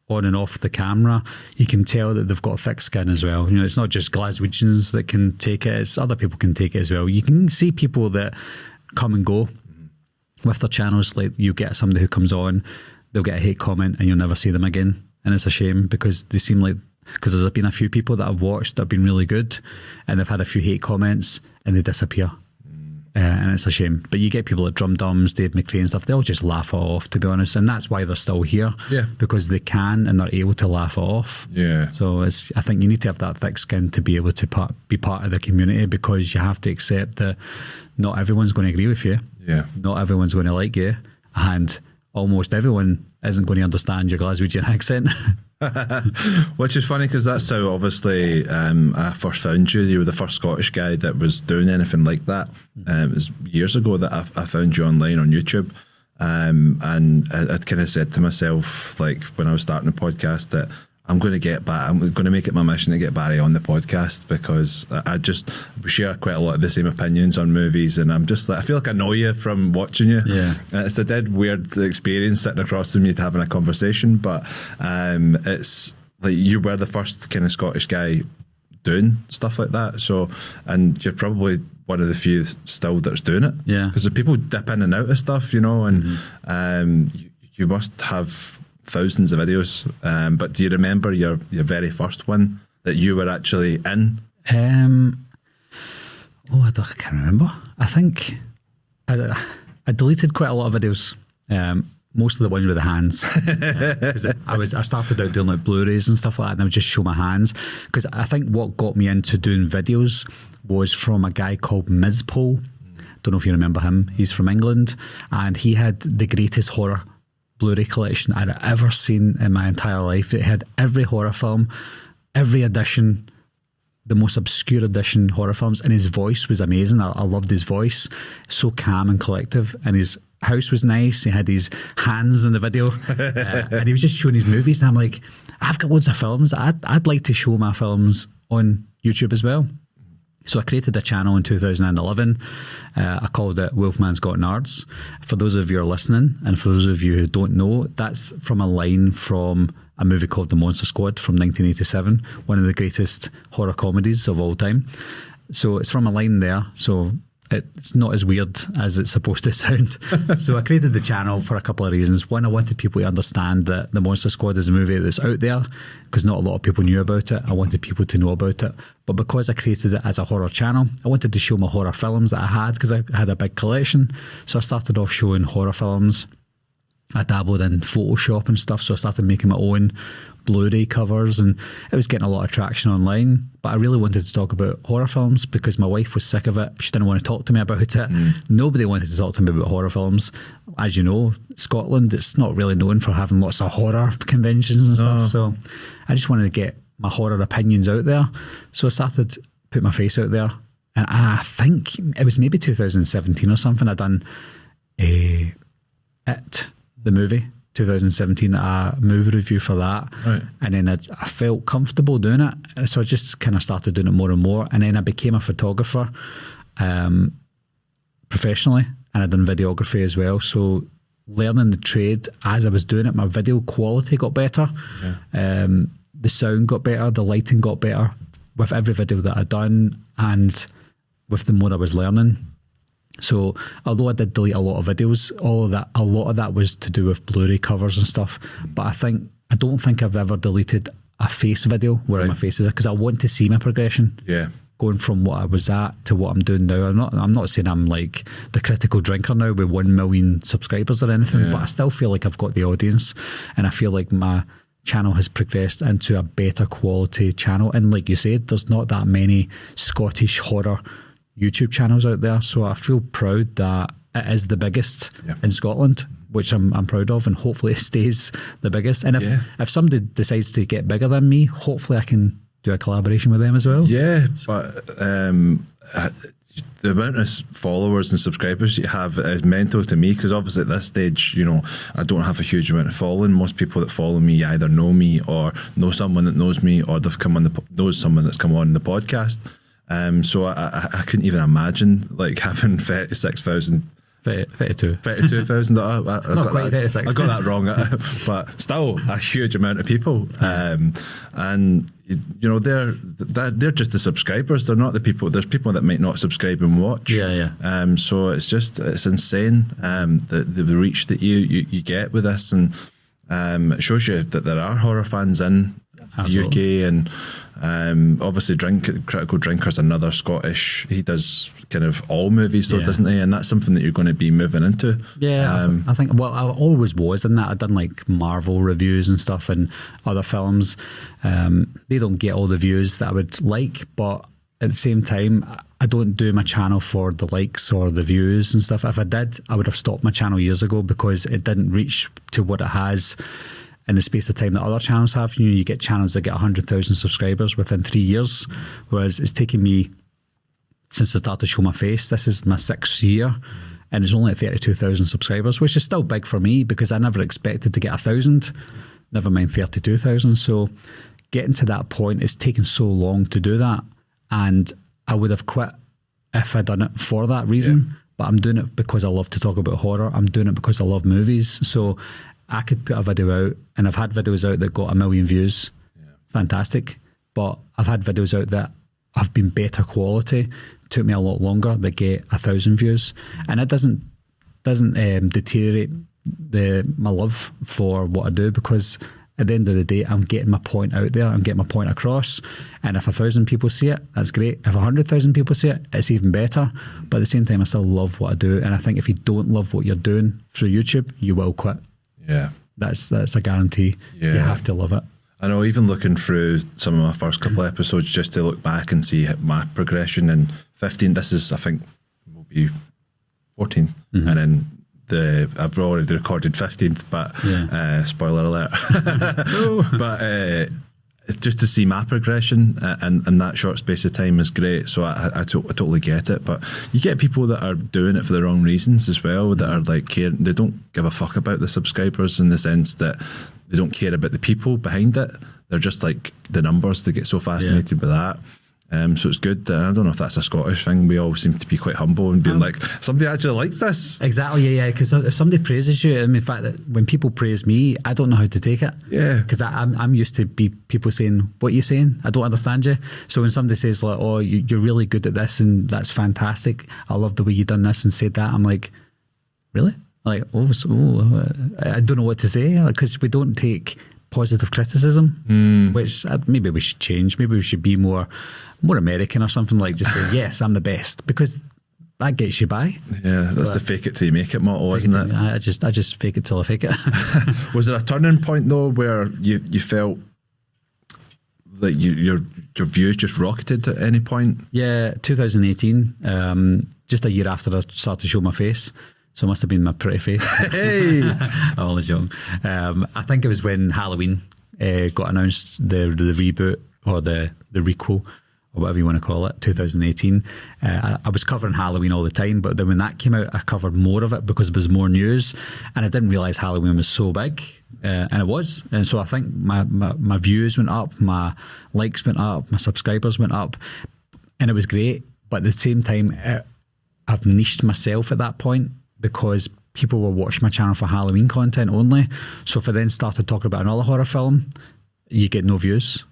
on and off the camera, you can tell that they've got thick skin as well. You know, it's not just Glaswegians that can take it, it's other people can take it as well. You can see people that come and go with their channels. Like, you get somebody who comes on, they'll get a hate comment and you'll never see them again, and it's a shame, because they seem like, because there's been a few people that I've watched that have been really good and they've had a few hate comments and they disappear, and it's a shame. But you get people like Drum Dums, Dave McRae and stuff, they'll just laugh it off, to be honest, and that's why they're still here, because they can and they're able to laugh it off. So I think you need to have that thick skin to be able to be part of the community, because you have to accept that not everyone's going to agree with you. Not everyone's going to like you, and almost everyone isn't going to understand your Glaswegian accent. Which is funny, because that's how obviously I first found you. You were the first Scottish guy that was doing anything like that. It was years ago that I found you online on YouTube, and I'd kind of said to myself, like, when I was starting the podcast, that I'm going to make it my mission to get Barry on the podcast, because we share quite a lot of the same opinions on movies, and I'm just like, I feel like I know you from watching you. It's a dead weird experience sitting across from you having a conversation, but it's like you were the first kind of Scottish guy doing stuff like that. So, and you're probably one of the few still that's doing it. Because the people dip in and out of stuff, you know, and you must have thousands of videos, but do you remember your very first one that you were actually in? I can't remember. I think I deleted quite a lot of videos, most of the ones with the hands, because I started out doing like Blu-rays and stuff like that, and I would just show my hands, because I think what got me into doing videos was from a guy called Mizpol. Don't know if you remember him. He's from England, and he had the greatest horror Blu-ray collection I'd ever seen in my entire life. It had every horror film, every edition, the most obscure edition horror films, and his voice was amazing. I loved his voice, so calm and collective, and his house was nice. He had his hands in the video, and he was just showing his movies, and I'm like, I've got loads of films. I'd like to show my films on YouTube as well. So I created a channel in 2011. I called it Wolfman's Got Nards. For those of you who are listening, and for those of you who don't know, that's from a line from a movie called The Monster Squad from 1987, one of the greatest horror comedies of all time. So it's from a line there. So it's not as weird as it's supposed to sound. So I created the channel for a couple of reasons. One, I wanted people to understand that The Monster Squad is a movie that's out there, because not a lot of people knew about it. I wanted people to know about it. But because I created it as a horror channel, I wanted to show my horror films that I had, because I had a big collection. So I started off showing horror films. I dabbled in Photoshop and stuff, so I started making my own Blu-ray covers, and it was getting a lot of traction online. But I really wanted to talk about horror films because my wife was sick of it. She didn't want to talk to me about it. Nobody wanted to talk to me about horror films. As you know, Scotland, it's not really known for having lots of horror conventions and stuff. So I just wanted to get my horror opinions out there. So I started putting my face out there, and I think it was maybe 2017 or something. I done It, the movie, 2017, a movie review for that. Right. And then I felt comfortable doing it. So I just kind of started doing it more and more. And then I became a photographer professionally, and I done videography as well. So learning the trade as I was doing it, my video quality got better. The sound got better, the lighting got better with every video that I'd done, and with the more I was learning. So although I did delete a lot of videos, a lot of that was to do with Blu-ray covers and stuff. But I don't think I've ever deleted a face video where my face is, because I want to see my progression. Yeah. Going from what I was at to what I'm doing now. I'm not saying I'm like the critical drinker now with 1 million subscribers or anything, but I still feel like I've got the audience, and I feel like my channel has progressed into a better quality channel. And like you said, there's not that many Scottish horror YouTube channels out there, so I feel proud that it is the biggest in Scotland, which I'm proud of, and hopefully it stays the biggest. And if somebody decides to get bigger than me, hopefully I can do a collaboration with them as well. Yeah, but the amount of followers and subscribers you have is mental to me, because obviously at this stage, you know, I don't have a huge amount of following. Most people that follow me either know me or know someone that knows me, or they've come on knows someone that's come on the podcast. So I couldn't even imagine like having 36,000. 32,000. Not quite 36. I got that wrong, but still a huge amount of people. And you know, they're just the subscribers. They're not the people. There's people that might not subscribe and watch. So it's insane, the reach that you get with this, and it shows you that there are horror fans in the UK, and obviously Critical Drinker's another Scottish. He does kind of all movies though, doesn't he? And that's something that you're going to be moving into. I think well, I always was in that. I've done like Marvel reviews and stuff and other films. They don't get all the views that I would like, but at the same time, I don't do my channel for the likes or the views and stuff. If I did, I would have stopped my channel years ago, because it didn't reach to what it has in the space of time that other channels have. You get channels that get 100,000 subscribers within 3 years, whereas it's taken me, since I started to show my face, this is my 6th year, and it's only at 32,000 subscribers, which is still big for me, because I never expected to get 1,000, never mind 32,000. So getting to that point, it's taken so long to do that, and I would have quit if I'd done it for that reason. But I'm doing it because I love to talk about horror. I'm doing it because I love movies. So I could put a video out, and I've had videos out that got 1 million views. Fantastic. But I've had videos out that have been better quality, took me a lot longer, that get 1,000 views. And it doesn't deteriorate my love for what I do, because at the end of the day, I'm getting my point out there, I'm getting my point across. And if 1,000 people see it, that's great. If 100,000 people see it, it's even better. But at the same time, I still love what I do. And I think if you don't love what you're doing through YouTube, you will quit. Yeah, that's a guarantee. You have to love it. I know, even looking through some of my first couple of episodes, just to look back and see my progression in 15, this is, I think, will be 14, and then I've already recorded 15th, but spoiler alert. But just to see my progression in that short space of time is great. So I totally get it. But you get people that are doing it for the wrong reasons as well, that are like caring. They don't give a fuck about the subscribers, in the sense that they don't care about the people behind it. They're just like the numbers. They get so fascinated with that. So it's good. I don't know if that's a Scottish thing. We all seem to be quite humble and being like, somebody actually likes this. Exactly, yeah. Because if somebody praises you, I mean, in fact, that when people praise me, I don't know how to take it. Yeah. Because I'm used to people saying, "What are you saying? I don't understand you." So when somebody says like, "Oh, you're really good at this and that's fantastic. I love the way you've done this and said that," I'm like, "Really?" Like, I don't know what to say, because we don't take positive criticism, which maybe we should change. Maybe we should be more American or something, like just say, yes, I'm the best, because that gets you by. Yeah, that's the fake it till you make it motto, isn't it? I just fake it till I fake it. Was there a turning point though where you felt that your views just rocketed at any point? Yeah, 2018, just a year after I started to show my face. So it must have been my pretty face. Hey! I'm only joking. I think it was when Halloween got announced, the reboot or the requel, or whatever you want to call it, 2018. I was covering Halloween all the time, but then when that came out, I covered more of it because there was more news, and I didn't realise Halloween was so big, and it was. And so I think my views went up, my likes went up, my subscribers went up, and it was great. But at the same time, I've niched myself at that point, because people were watching my channel for Halloween content only. So if I then started talking about another horror film, you get no views.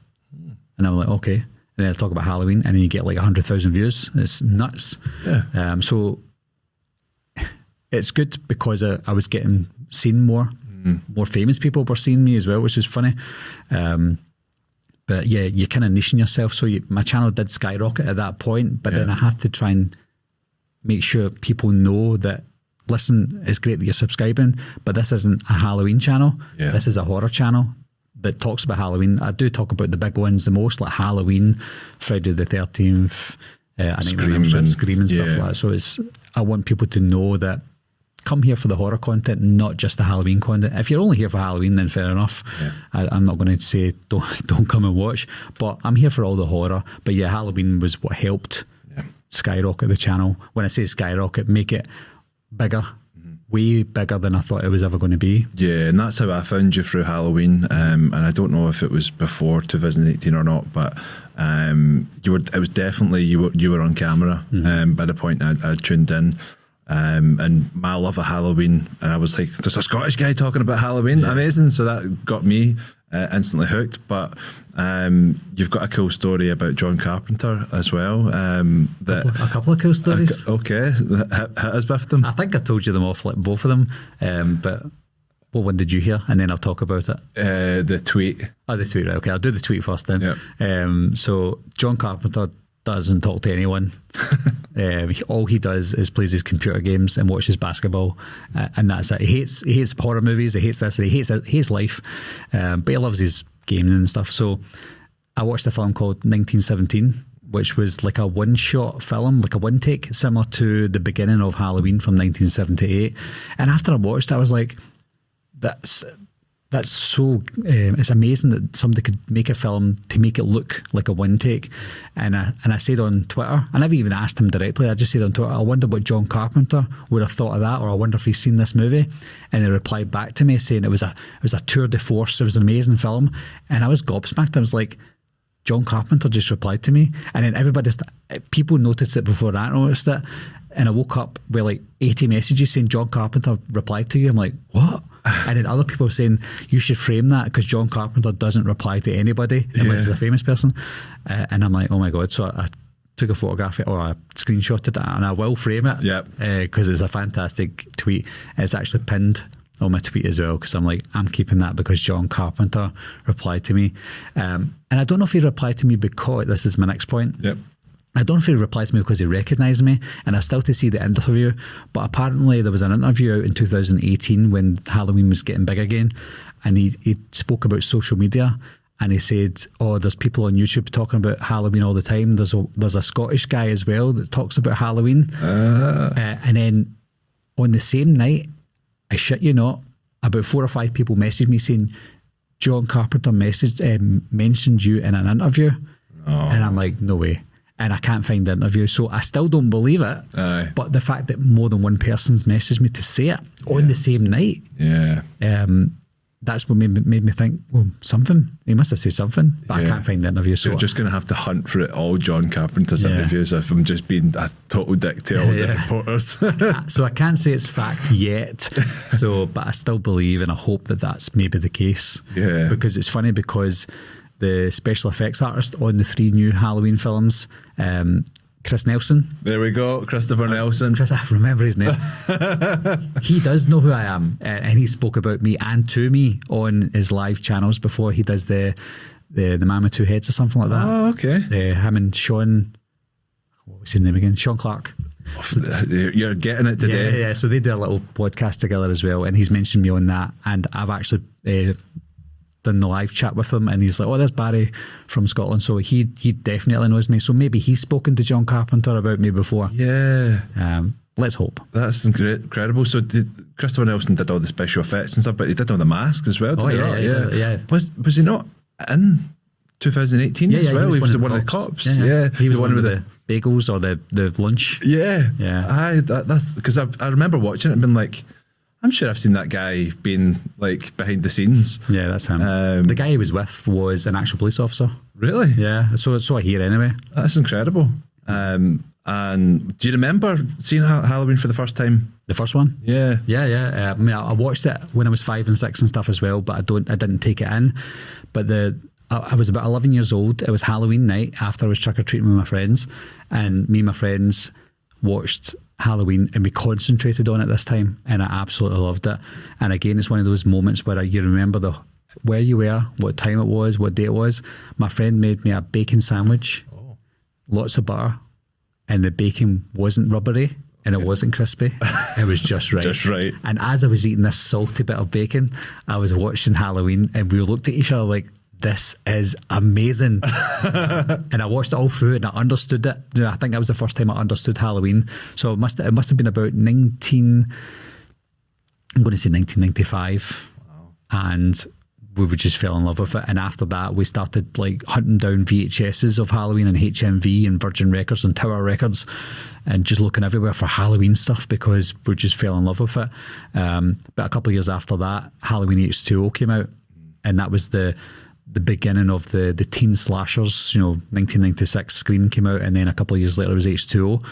And I'm like, okay. And then I talk about Halloween, and then you get like 100,000 views. It's nuts. Yeah. So it's good because I was getting seen more. More famous people were seeing me as well, which is funny. But yeah, you're kind of niching yourself. So my channel did skyrocket at that point, but then I have to try and make sure people know that, listen, it's great that you're subscribing, but this isn't a Halloween channel. Yeah. This is a horror channel that talks about Halloween. I do talk about the big ones the most, like Halloween, Friday the 13th, Scream and stuff like that. So I want people to know that come here for the horror content, not just the Halloween content. If you're only here for Halloween, then fair enough. Yeah. I'm not going to say don't come and watch, but I'm here for all the horror. But yeah, Halloween was what helped skyrocket the channel. When I say skyrocket, make it bigger, way bigger than I thought it was ever going to be. Yeah, and that's how I found you through Halloween. And I don't know if it was before 2018 or not, but it was definitely you were on camera. By the point I tuned in, and my love of Halloween, and I was like, there's a Scottish guy talking about Halloween, amazing. So that got me instantly hooked. But you've got a cool story about John Carpenter as well. A couple of cool stories. Okay, hit us with them. I think I told you them off, like both of them. But what one did you hear? And then I'll talk about it. The tweet. Oh, the tweet, right. Okay, I'll do the tweet first then. Yep. So John Carpenter doesn't talk to anyone. All he does is plays his computer games and watches basketball, and that's it. He hates horror movies, he hates this, he hates life, but he loves his gaming and stuff. So I watched a film called 1917, which was like a one-shot film, like a one-take, similar to the beginning of Halloween from 1978. And after I watched it, I was like, that's so it's amazing that somebody could make a film to make it look like a one take. And I said on Twitter, I never even asked him directly, I just said on Twitter, I wonder what John Carpenter would have thought of that, or I wonder if he's seen this movie. And he replied back to me saying it was a tour de force, it was an amazing film. And I was gobsmacked. I was like, John Carpenter just replied to me. And then people noticed it before I noticed it. And I woke up with like 80 messages saying John Carpenter replied to you. I'm like, what? And then other people were saying, you should frame that because John Carpenter doesn't reply to anybody unless he's a famous person. And I'm like, oh my God. So I took a photograph or I screenshotted it, and I will frame it because it's a fantastic tweet. It's actually pinned on my tweet as well, because I'm like, I'm keeping that because John Carpenter replied to me. And I don't know if he replied to me because, this is my next point. Yep. I don't know if he replied to me because he recognised me, and I still to see the interview, but apparently there was an interview out in 2018 when Halloween was getting big again, and he spoke about social media, and he said, oh, there's people on YouTube talking about Halloween all the time. There's a Scottish guy as well that talks about Halloween. And then on the same night, I shit you not, about 4 or 5 people messaged me saying, John Carpenter mentioned you in an interview. And I'm like, no way. And I can't find the interview, so I still don't believe it. But the fact that more than one person's messaged me to say it on the same night, that's what made me think, well, something. He must have said something, but I can't find the interview. So you're just going to have to hunt for it all John Carpenter's interviews if I'm just being a total dick to all the reporters. So I can't say it's fact yet. But I still believe and I hope that that's maybe the case. Yeah. Because it's funny because the special effects artist on the 3 new Halloween films, Chris Nelson. There we go, Christopher Nelson. I remember his name. He does know who I am, and he spoke about me and to me on his live channels before he does the Man with 2 Heads or something like that. Oh, okay. Him and Sean, what was his name again? Sean Clark. You're getting it today. Yeah. So they do a little podcast together as well, and he's mentioned me on that, and I've actually done the live chat with him, and he's like, oh, there's Barry from Scotland, so he definitely knows me, so maybe he's spoken to John Carpenter about me before. Let's hope. That's incredible. So Christopher Nelson did all the special effects and stuff, but he did all the masks as well. Yeah. Was he not in 2018 as well? He was one of the cops. Yeah. He was one with the bagels or the lunch. Yeah. That's because I remember watching it and being like, I'm sure I've seen that guy being like behind the scenes. Yeah, that's him. The guy he was with was an actual police officer. Really? Yeah, so I hear anyway. That's incredible. And do you remember seeing Halloween for the first time? The first one? Yeah. I mean, I watched it when I was 5 and 6 and stuff as well, but I didn't take it in. But I was about 11 years old. It was Halloween night after I was trick-or-treating with my friends, and me and my friends watched Halloween and we concentrated on it this time, and I absolutely loved it. And again, it's one of those moments where you remember where you were, what time it was, what day it was. My friend made me a bacon sandwich, lots of butter, and the bacon wasn't rubbery and it wasn't crispy. It was just right. Just right. And as I was eating this salty bit of bacon, I was watching Halloween, and we looked at each other like, this is amazing. And I watched it all through and I understood it. I think that was the first time I understood Halloween. So it must have been about 1995. Wow. And we would just fell in love with it. And after that, we started like hunting down VHSs of Halloween and HMV and Virgin Records and Tower Records, and just looking everywhere for Halloween stuff because we just fell in love with it. But a couple of years after that, Halloween H2O came out, and that was the beginning of the teen slashers. 1996 Scream came out, and then a couple of years later it was H2O.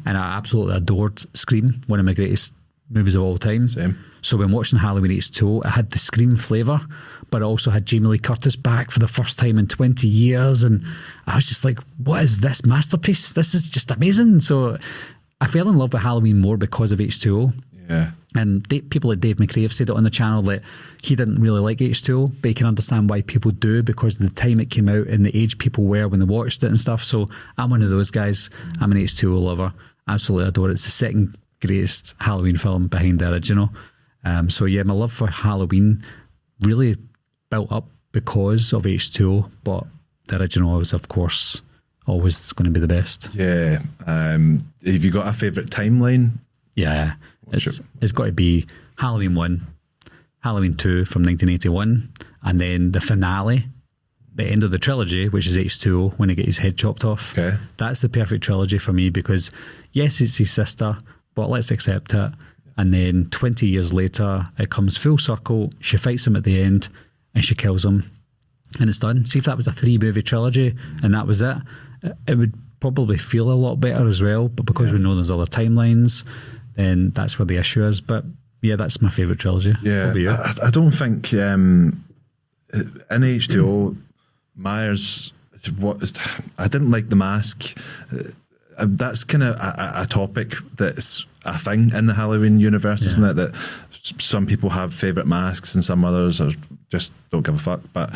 And I absolutely adored Scream, one of my greatest movies of all time. Same. So when watching Halloween H2O, it had the Scream flavour, but it also had Jamie Lee Curtis back for the first time in 20 years, and I was just like, what is this masterpiece? This is just amazing. So I fell in love with Halloween more because of H2O. Yeah. And people like Dave McRae have said it on the channel that he didn't really like H2O, but he can understand why people do because of the time it came out and the age people were when they watched it and stuff. So I'm one of those guys. I'm an H2O lover. Absolutely adore it. It's the second greatest Halloween film behind the original. So yeah, my love for Halloween really built up because of H2O, but the original was, of course, always going to be the best. Yeah. Have you got a favourite timeline? Yeah. It's got to be Halloween 1, Halloween 2 from 1981, and then the finale, the end of the trilogy, which is H2O, when he gets his head chopped off. Okay. That's the perfect trilogy for me because, yes, it's his sister, but let's accept it. And then 20 years later, it comes full circle. She fights him at the end and she kills him. And it's done. See, if that was a 3-movie trilogy and that was it, it would probably feel a lot better as well. But because we know there's other timelines, then that's where the issue is. But yeah, that's my favourite trilogy. Yeah, I don't think in H2O, Myers, I didn't like the mask. That's kind of a topic that's a thing in the Halloween universe, isn't it? That some people have favourite masks and some others are just don't give a fuck. But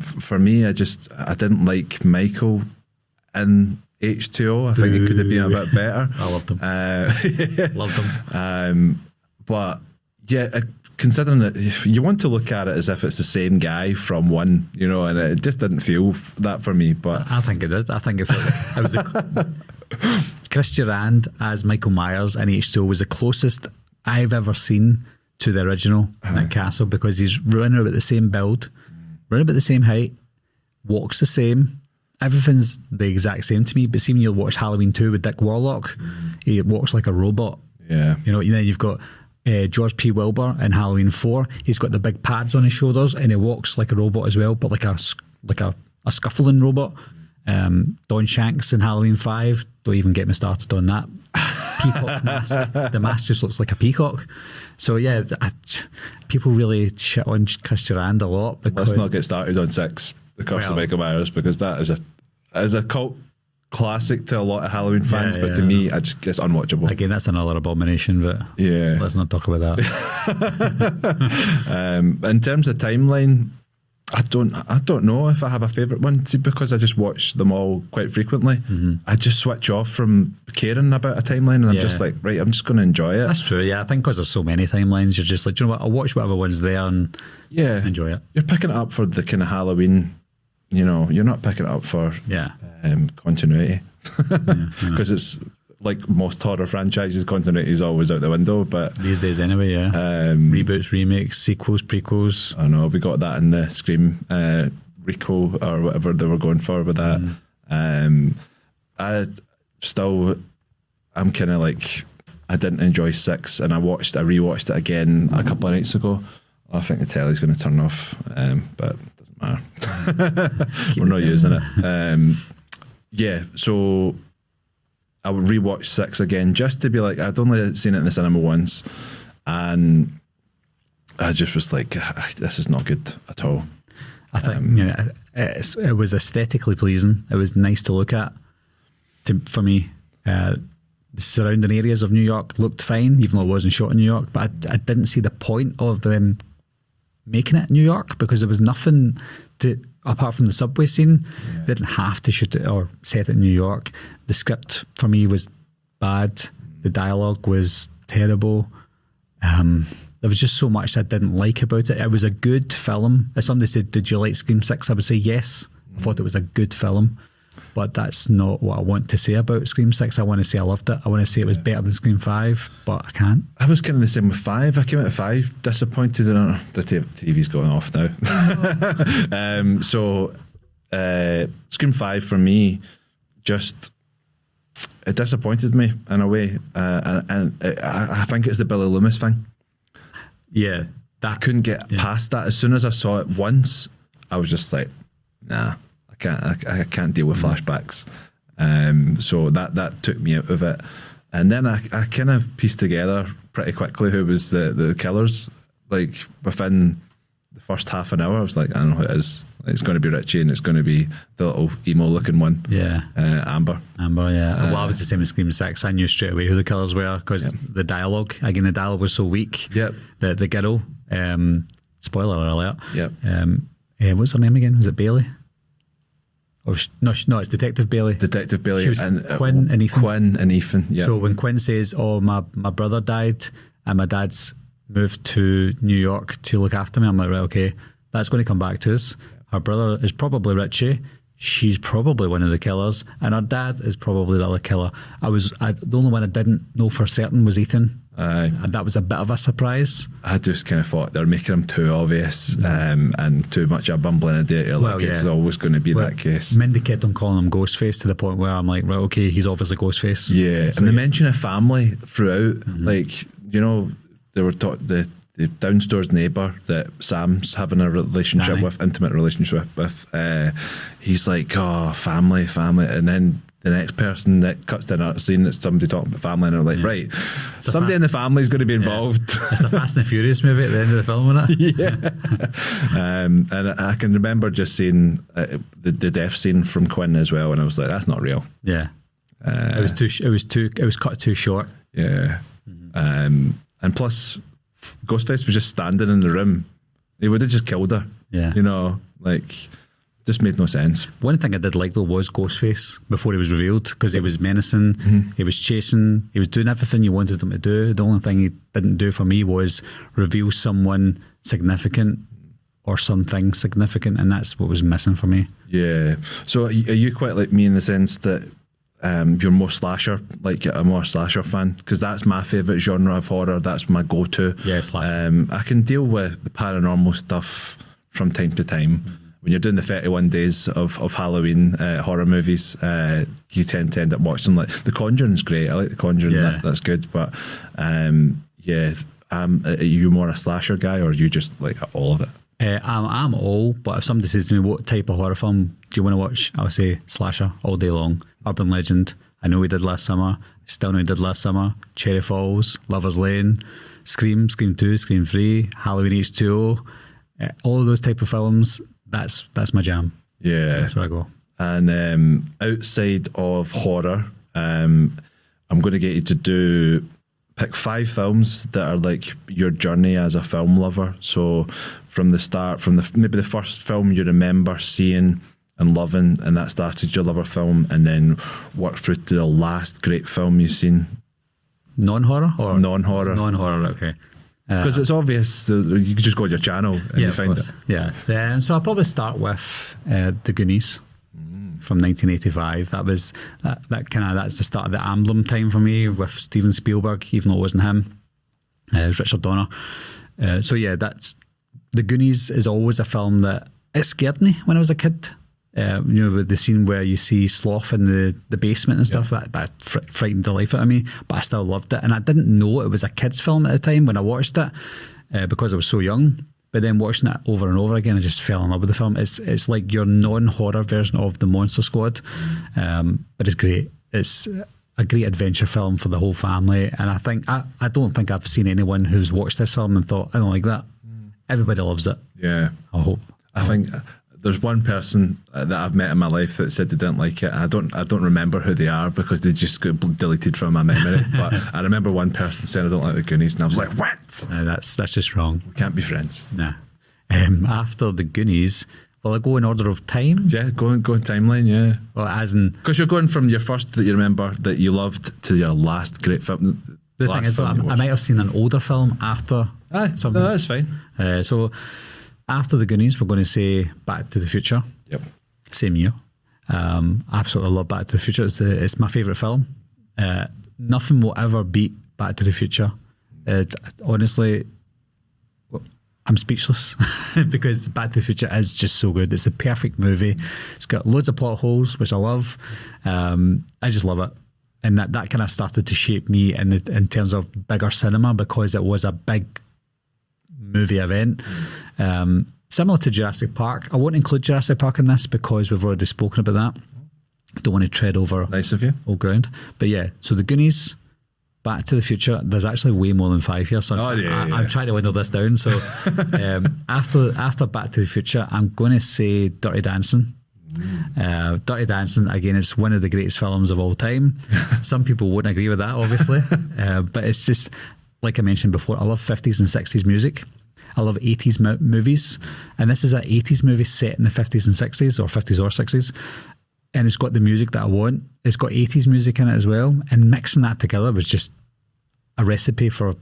for me, I didn't like Michael in H2O. I think it could have been a bit better. I loved him. Loved him. But yeah, considering that you want to look at it as if it's the same guy from one, and it just didn't feel that for me. But I think it did. I think it was Chris Durand as Michael Myers in H2O was the closest I've ever seen to the original in that castle, because he's running about the same build, running about the same height, walks the same. Everything's the exact same to me. But see, when you watch Halloween 2 with Dick Warlock, he walks like a robot. Yeah. Then you've got George P. Wilbur in Halloween 4. He's got the big pads on his shoulders and he walks like a robot as well, but like a scuffling robot. Don Shanks in Halloween 5. Don't even get me started on that. Peacock mask. The mask just looks like a peacock. So yeah, people really shit on Chris Durand a lot. Because, let's not get started on 6, The Curse of Michael Myers, because that is a cult classic to a lot of Halloween fans, but to me, it's unwatchable. Again, that's another abomination, but let's not talk about that. In terms of timeline, I don't know if I have a favourite one. See, because I just watch them all quite frequently. I just switch off from caring about a timeline, and I'm just like, right, I'm just going to enjoy it. That's true. Yeah, I think because there's so many timelines, you're just like, do you know what? I'll watch whatever one's there and enjoy it. You're picking it up for the kind of Halloween. You know, you're not picking it up for continuity, because it's like most horror franchises, continuity is always out the window. But these days, anyway, reboots, remakes, sequels, prequels. I know we got that in the Scream Rico or whatever they were going for with that. I'm kind of like, I didn't enjoy 6, and I rewatched it again a couple of nights ago. I think the telly's going to turn off, but it doesn't matter. We're not using it. So I would rewatch 6 again just to be like, I'd only seen it in the cinema once, and I just was like, this is not good at all. I think it was aesthetically pleasing. It was nice to look at. For me, the surrounding areas of New York looked fine, even though it wasn't shot in New York. But I didn't see the point of them making it New York, because there was nothing apart from the subway scene. They didn't have to shoot it or set it in New York. The script for me was bad. The dialogue was terrible. There was just so much I didn't like about it. It was a good film. If somebody said, did you like Scream 6? I would say yes. I thought it was a good film. But that's not what I want to say about Scream 6. I want to say I loved it. I want to say it was better than Scream 5, but I can't. I was kind of the same with 5. I came out of 5 disappointed in it. The TV's going off now. Scream 5 for me, just, it disappointed me in a way. And I think it's the Billy Loomis thing. Yeah. I couldn't get past that. As soon as I saw it once, I was just like, nah. I can't deal with flashbacks, so that took me out of it. And then I kind of pieced together pretty quickly who was the killers. Like within the first half an hour, I was like, I know who it is. It's going to be Richie, and it's going to be the little emo looking one. Amber. Yeah. Well, I was the same as Scream 6. I knew straight away who the killers were, because the dialogue was so weak. The girl. Spoiler alert. What's her name again? Was it Bailey? No, it's Detective Bailey. Detective Bailey. She was Quinn and Ethan. Quinn and Ethan, yeah. So when Quinn says, my brother died and my dad's moved to New York to look after me, I'm like, right, okay, that's going to come back to us. Her brother is probably Richie. She's probably one of the killers. And her dad is probably the other killer. The only one I didn't know for certain was Ethan. And that was a bit of a surprise. I just kind of thought they're making him too obvious, and too much a bumbling idiot. It's always going to be that case. Mindy kept on calling him Ghostface to the point where I'm like, right, okay, he's obviously Ghostface. Yeah, so, and they mention a family throughout. Like, you know, they were taught the downstairs neighbour that Sam's having a relationship Danny. with, intimate relationship with. He's like, oh, family, and then the next person that cuts to another scene, that's somebody talking about family, and they're like, right, somebody in the family is going to be involved. It's a Fast and Furious movie at the end of the film, isn't it? And I can remember just seeing the death scene from Quinn as well, and I was like, that's not real. Yeah, it was cut too short. Yeah, and plus, Ghostface was just standing in the room. He would have just killed her. Yeah, you know, like. Just made no sense. One thing I did like though was Ghostface before he was revealed, because he was menacing, he was chasing, he was doing everything you wanted him to do. The only thing he didn't do for me was reveal someone significant or something significant, and that's what was missing for me. Yeah. So are you quite like me in the sense that you're more slasher, like a more slasher fan? Because that's my favourite genre of horror. That's my go-to. Yeah, slasher. I can deal with the paranormal stuff from time to time. When you're doing the 31 days of Halloween horror movies, you tend to end up watching, like, The Conjuring's great. I like The Conjuring, that's good. But I Are you more a slasher guy, or are you just like all of it? I'm all, but if somebody says to me, what type of horror film do you want to watch? I would say slasher all day long. Urban Legend, I know we did last summer, still know we did last summer. Cherry Falls, Lover's Lane, Scream, Scream 2, Scream 3, Halloween H2O, all of those type of films, that's my jam. Yeah. That's where I go. And outside of horror, I'm going to get you to pick 5 films that are like your journey as a film lover. So from the start, maybe the first film you remember seeing and loving, and that started your love of film, and then work through to the last great film you've seen. Non-horror? Or non-horror. Non-horror, okay. Because it's obvious, you can just go to your channel and you find it. Yeah. So I'll probably start with The Goonies from 1985. That was that's the start of the Emblem time for me with Steven Spielberg, even though it wasn't him. It was Richard Donner. So yeah, that's The Goonies is always a film that it scared me when I was a kid. With the scene where you see Sloth in the basement and stuff, that frightened the life out of me, but I still loved it. And I didn't know it was a kid's film at the time when I watched it, because I was so young. But then watching it over and over again, I just fell in love with the film. It's like your non-horror version of the Monster Squad, but it's great. It's a great adventure film for the whole family. And I don't think I've seen anyone who's watched this film and thought, I don't like that. Everybody loves it. Yeah. I hope. I think there's one person that I've met in my life that said they didn't like it. I don't remember who they are because they just got deleted from my memory. But I remember one person saying I don't like the Goonies, and I was like, what? That's just wrong. We can't be friends. Nah. After the Goonies, will I go in order of time? Yeah, go in timeline. Yeah. Well, as in, because you're going from your first that you remember that you loved to your last great film. The thing is, I might have seen an older film after. Something. No, that's fine. So after the Goonies, we're going to say Back to the Future. Yep. Same year. Absolutely love Back to the Future. It's my favourite film. Nothing will ever beat Back to the Future. Honestly, I'm speechless because Back to the Future is just so good. It's a perfect movie. It's got loads of plot holes, which I love. I just love it. And that kind of started to shape me in terms of bigger cinema because it was a big movie event. Similar to Jurassic Park. I won't include Jurassic Park in this because we've already spoken about that. Don't want to tread over nice of you. Old ground. But yeah, so the Goonies, Back to the Future, there's actually way more than 5 here. So I'm trying to whittle this down. So after Back to the Future, I'm going to say Dirty Dancing. Dirty Dancing, again, it's one of the greatest films of all time. Some people wouldn't agree with that, obviously. But it's just, like I mentioned before, I love 50s and 60s music. I love 80s movies. And this is an 80s movie set in the 50s and 60s, or 50s or 60s. And it's got the music that I want. It's got 80s music in it as well. And mixing that together was just a recipe for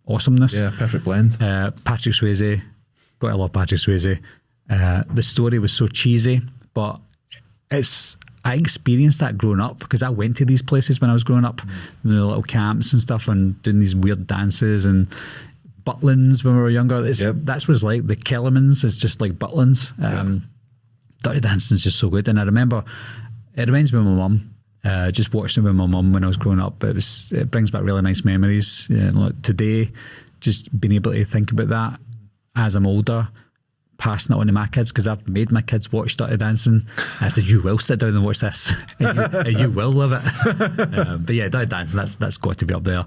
awesomeness. Yeah, perfect blend. Patrick Swayze, gotta love Patrick Swayze. The story was so cheesy, but I experienced that growing up because I went to these places when I was growing up, little camps and stuff, and doing these weird dances and Butlins when we were younger. That's what it's like. The Kellermans is just like Butlins. Dirty Dancing is just so good. And I remember, it reminds me of my mum, just watching it with my mum when I was growing up. It brings back really nice memories. Today, just being able to think about that as I'm older, passing it on to my kids, because I've made my kids watch Dirty Dancing. I said, you will sit down and watch this and you will love it. But yeah, Dirty Dancing, that's got to be up there.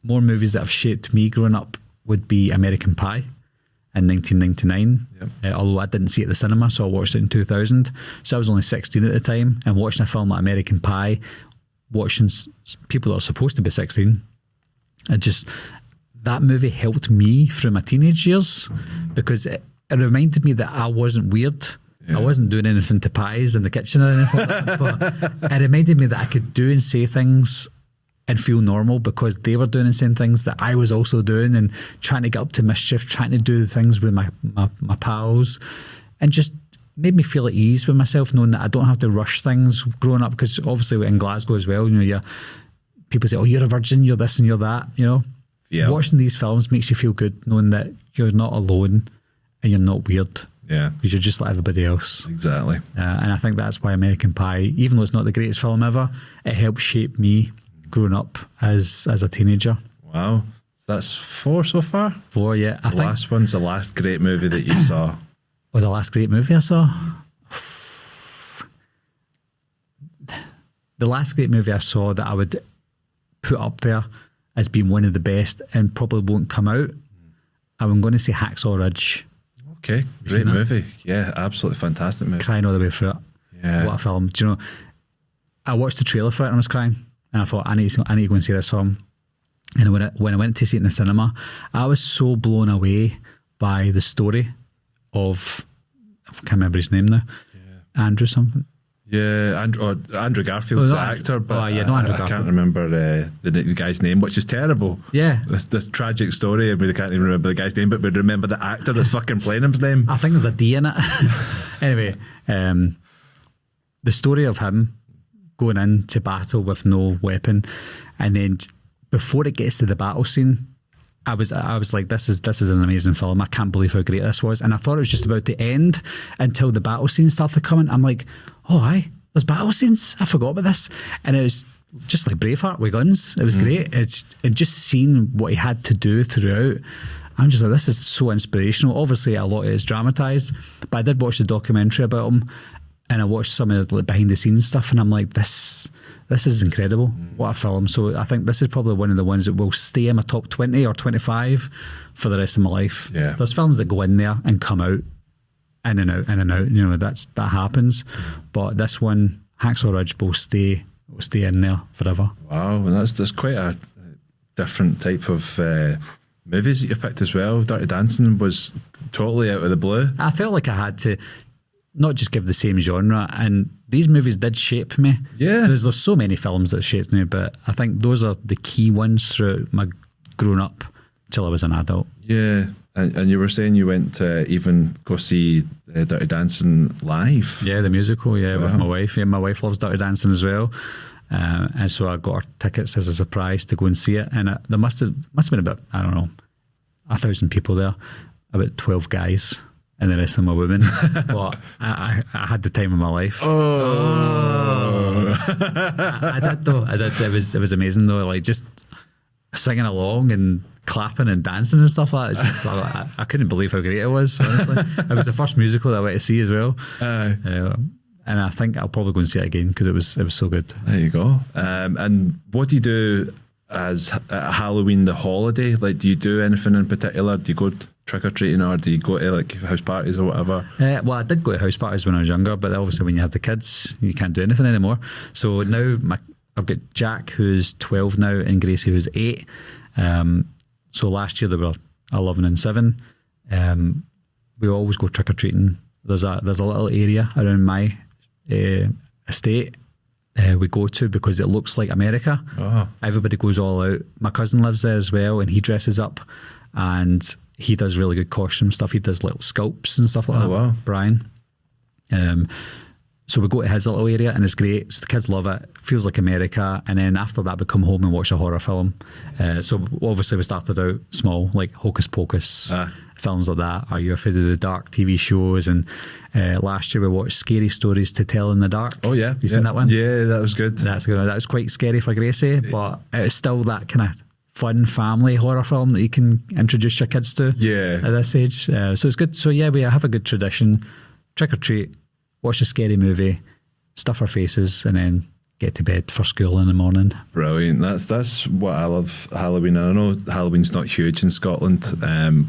More movies that have shaped me growing up would be American Pie in 1999. Although I didn't see it at the cinema, so I watched it in 2000. So I was only 16 at the time, and watching a film like American Pie, watching people that are supposed to be 16, that movie helped me through my teenage years because it reminded me that I wasn't weird. I wasn't doing anything to pies in the kitchen or anything like that, but it reminded me that I could do and say things and feel normal because they were doing and saying things that I was also doing, and trying to get up to mischief, trying to do things with my pals, and just made me feel at ease with myself, knowing that I don't have to rush things growing up, because obviously in Glasgow as well, people say, oh, you're a virgin, you're this and you're that, Watching these films makes you feel good, knowing that you're not alone and you're not weird. Yeah. Because you're just like everybody else. Exactly. And I think that's why American Pie, even though it's not the greatest film ever, it helped shape me growing up as a teenager. Wow. So That's 4 so far? 4, yeah. I The think. last one's the last great movie that you saw. Oh, the last great movie I saw? The last great movie I saw that I would put up there as being one of the best and probably won't come out, I'm going to say Hacksaw Ridge. Okay, great movie. Yeah, absolutely fantastic movie. Crying all the way through it. Yeah. What a film. Do you know, I watched the trailer for it and I was crying. And I thought, I need to go and see this film. And when I went to see it in the cinema, I was so blown away by the story of, I can't remember his name now, Andrew something. Yeah, Andrew Garfield's the actor, but Andrew I Garfield. can't remember the guy's name, which is terrible. Yeah. This tragic story, and we can't even remember the guy's name, but we remember the actor that's fucking playing him's name. I think there's a D in it. Anyway, the story of him going into battle with no weapon, and then before it gets to the battle scene, I was like, this is an amazing film. I can't believe how great this was. And I thought it was just about to end until the battle scene started coming. I'm like, oh, aye, there's battle scenes. I forgot about this. And it was just like Braveheart with guns. It was great. And just seeing what he had to do throughout, I'm just like, this is so inspirational. Obviously, a lot of it is dramatised, but I did watch the documentary about him, and I watched some of the behind the scenes stuff, and I'm like, this is incredible. What a film. So I think this is probably one of the ones that will stay in my top 20 or 25 for the rest of my life. Yeah. There's films that go in there and come out, in and out, in and out. You know, that happens. But this one, Hacksaw Ridge, will stay in there forever. Wow, and that's quite a different type of movies that you picked as well. Dirty Dancing was totally out of the blue. I felt like I had to not just give the same genre, and these movies did shape me. Yeah. There's so many films that shaped me, but I think those are the key ones throughout my growing up till I was an adult. Yeah, and you were saying you went to even go see Dirty Dancing live. Yeah, the musical, with my wife. Yeah, my wife loves Dirty Dancing as well. And so I got her tickets as a surprise to go and see it. And there must have been about, I don't know, 1,000 people there, about 12 guys, and the rest of them were women. But I had the time of my life. Oh. I did though. I did. It was amazing though. Like just singing along and clapping and dancing and stuff like that. It's just, I couldn't believe how great it was. Honestly, it was the first musical that I went to see as well. And I think I'll probably go and see it again because it was so good. There you go. And what do you do as Halloween, the holiday? Like, do you do anything in particular? Do you go trick or treating, or do you go to like house parties or whatever? Well, I did go to house parties when I was younger, but obviously when you have the kids, you can't do anything anymore. So now I've got Jack, who's 12 now, and Gracie, who's 8. So last year they were 11 and 7. We always go trick or treating. There's a little area around my estate we go to because it looks like America. Oh. Everybody goes all out. My cousin lives there as well, and he dresses up, and he does really good costume stuff. He does little sculpts and stuff like that. Wow. Brian. So we go to his little area and it's great. So the kids love it. Feels like America. And then after that we come home and watch a horror film. So obviously we started out small, like Hocus Pocus, films like that. Are You Afraid of the Dark TV shows? And last year we watched Scary Stories to Tell in the Dark. Oh yeah. You seen that one? Yeah, that was good. That was quite scary for Gracie, but it's still that kind of fun family horror film that you can introduce your kids to at this age. So it's good. So yeah, we have a good tradition. Trick or treat, watch a scary movie, stuff our faces, and then get to bed for school in the morning. Brilliant. That's what I love Halloween. And I know Halloween's not huge in Scotland,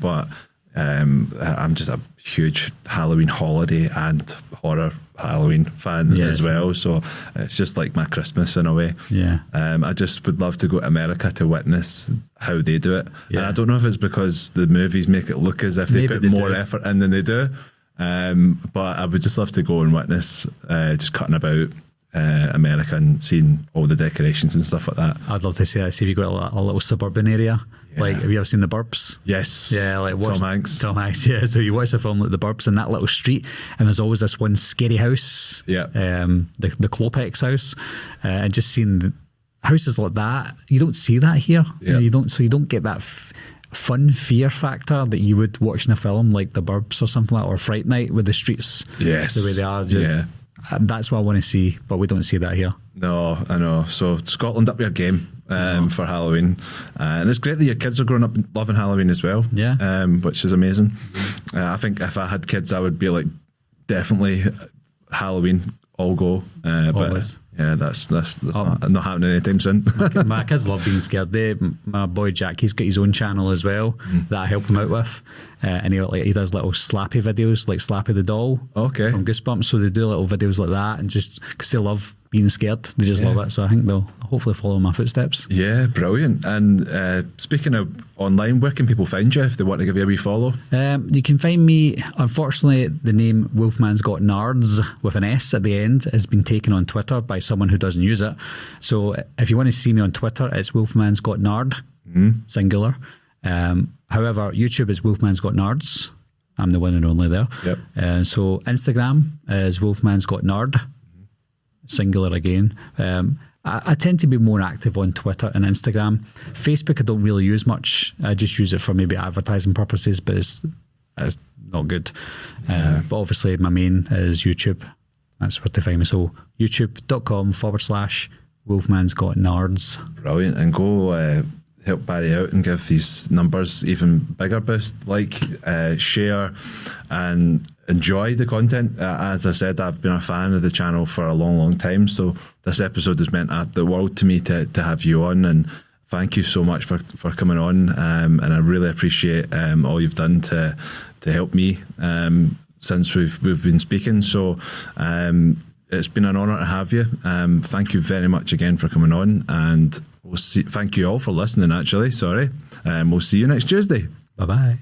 but I'm just a huge Halloween holiday and horror Halloween fan as well. So it's just like my Christmas in a way. Yeah. I just would love to go to America to witness how they do it. Yeah. And I don't know if it's because the movies make it look as if they put more effort in than they do. But I would just love to go and witness just cutting about America and seeing all the decorations and stuff like that. I'd love to see that. See if you've got a little suburban area. Yeah. Like, have you ever seen The Burbs? Yes. Yeah, like Tom Hanks. Tom Hanks, yeah. So you watch a film like The Burbs in that little street, and there's always this one scary house. Yeah. The Klopex house, and just seeing houses like that, you don't see that here. Yeah. You don't get that fun fear factor that you would watch in a film like The Burbs or something like that, or Fright Night with the streets Yes. the way they are. Yeah. That's what I want to see, but we don't see that here. No, I know. So Scotland, up your game for Halloween, and it's great that your kids are growing up loving Halloween as well. Yeah, which is amazing. I think if I had kids, I would be like definitely Halloween all go. But yeah, that's not happening anytime soon. My kids love being scared. My boy Jack, he's got his own channel as well that I help him out with, and he does little Slappy videos, like Slappy the doll from Goosebumps. So they do little videos like that, and just because they love being scared, they just love it. So I think they'll hopefully follow my footsteps. Yeah, brilliant. And speaking of online, where can people find you if they want to give you a wee follow? You can find me, unfortunately, the name Wolfman's Got Nards with an S at the end has been taken on Twitter by someone who doesn't use it. So if you want to see me on Twitter, it's Wolfman's Got Nard, singular. However, YouTube is Wolfman's Got Nards. I'm the one and only there. Yep. So Instagram is Wolfman's Got Nard, singular again. I tend to be more active on Twitter and Instagram. Facebook I don't really use much. I just use it for maybe advertising purposes, but it's not good. But obviously my main is YouTube. That's where to find me. So youtube.com/Wolfman's Got Nards. Brilliant. And go help Barry out and give these numbers even bigger boost. Share and enjoy the content. As I said, I've been a fan of the channel for a long time, so this episode has meant the world to me to have you on, and thank you so much for coming on, and I really appreciate all you've done to help me since we've been speaking. So it's been an honour to have you. Thank you very much again for coming on, and thank you all for listening, actually. Sorry. We'll see you next Tuesday. Bye-bye.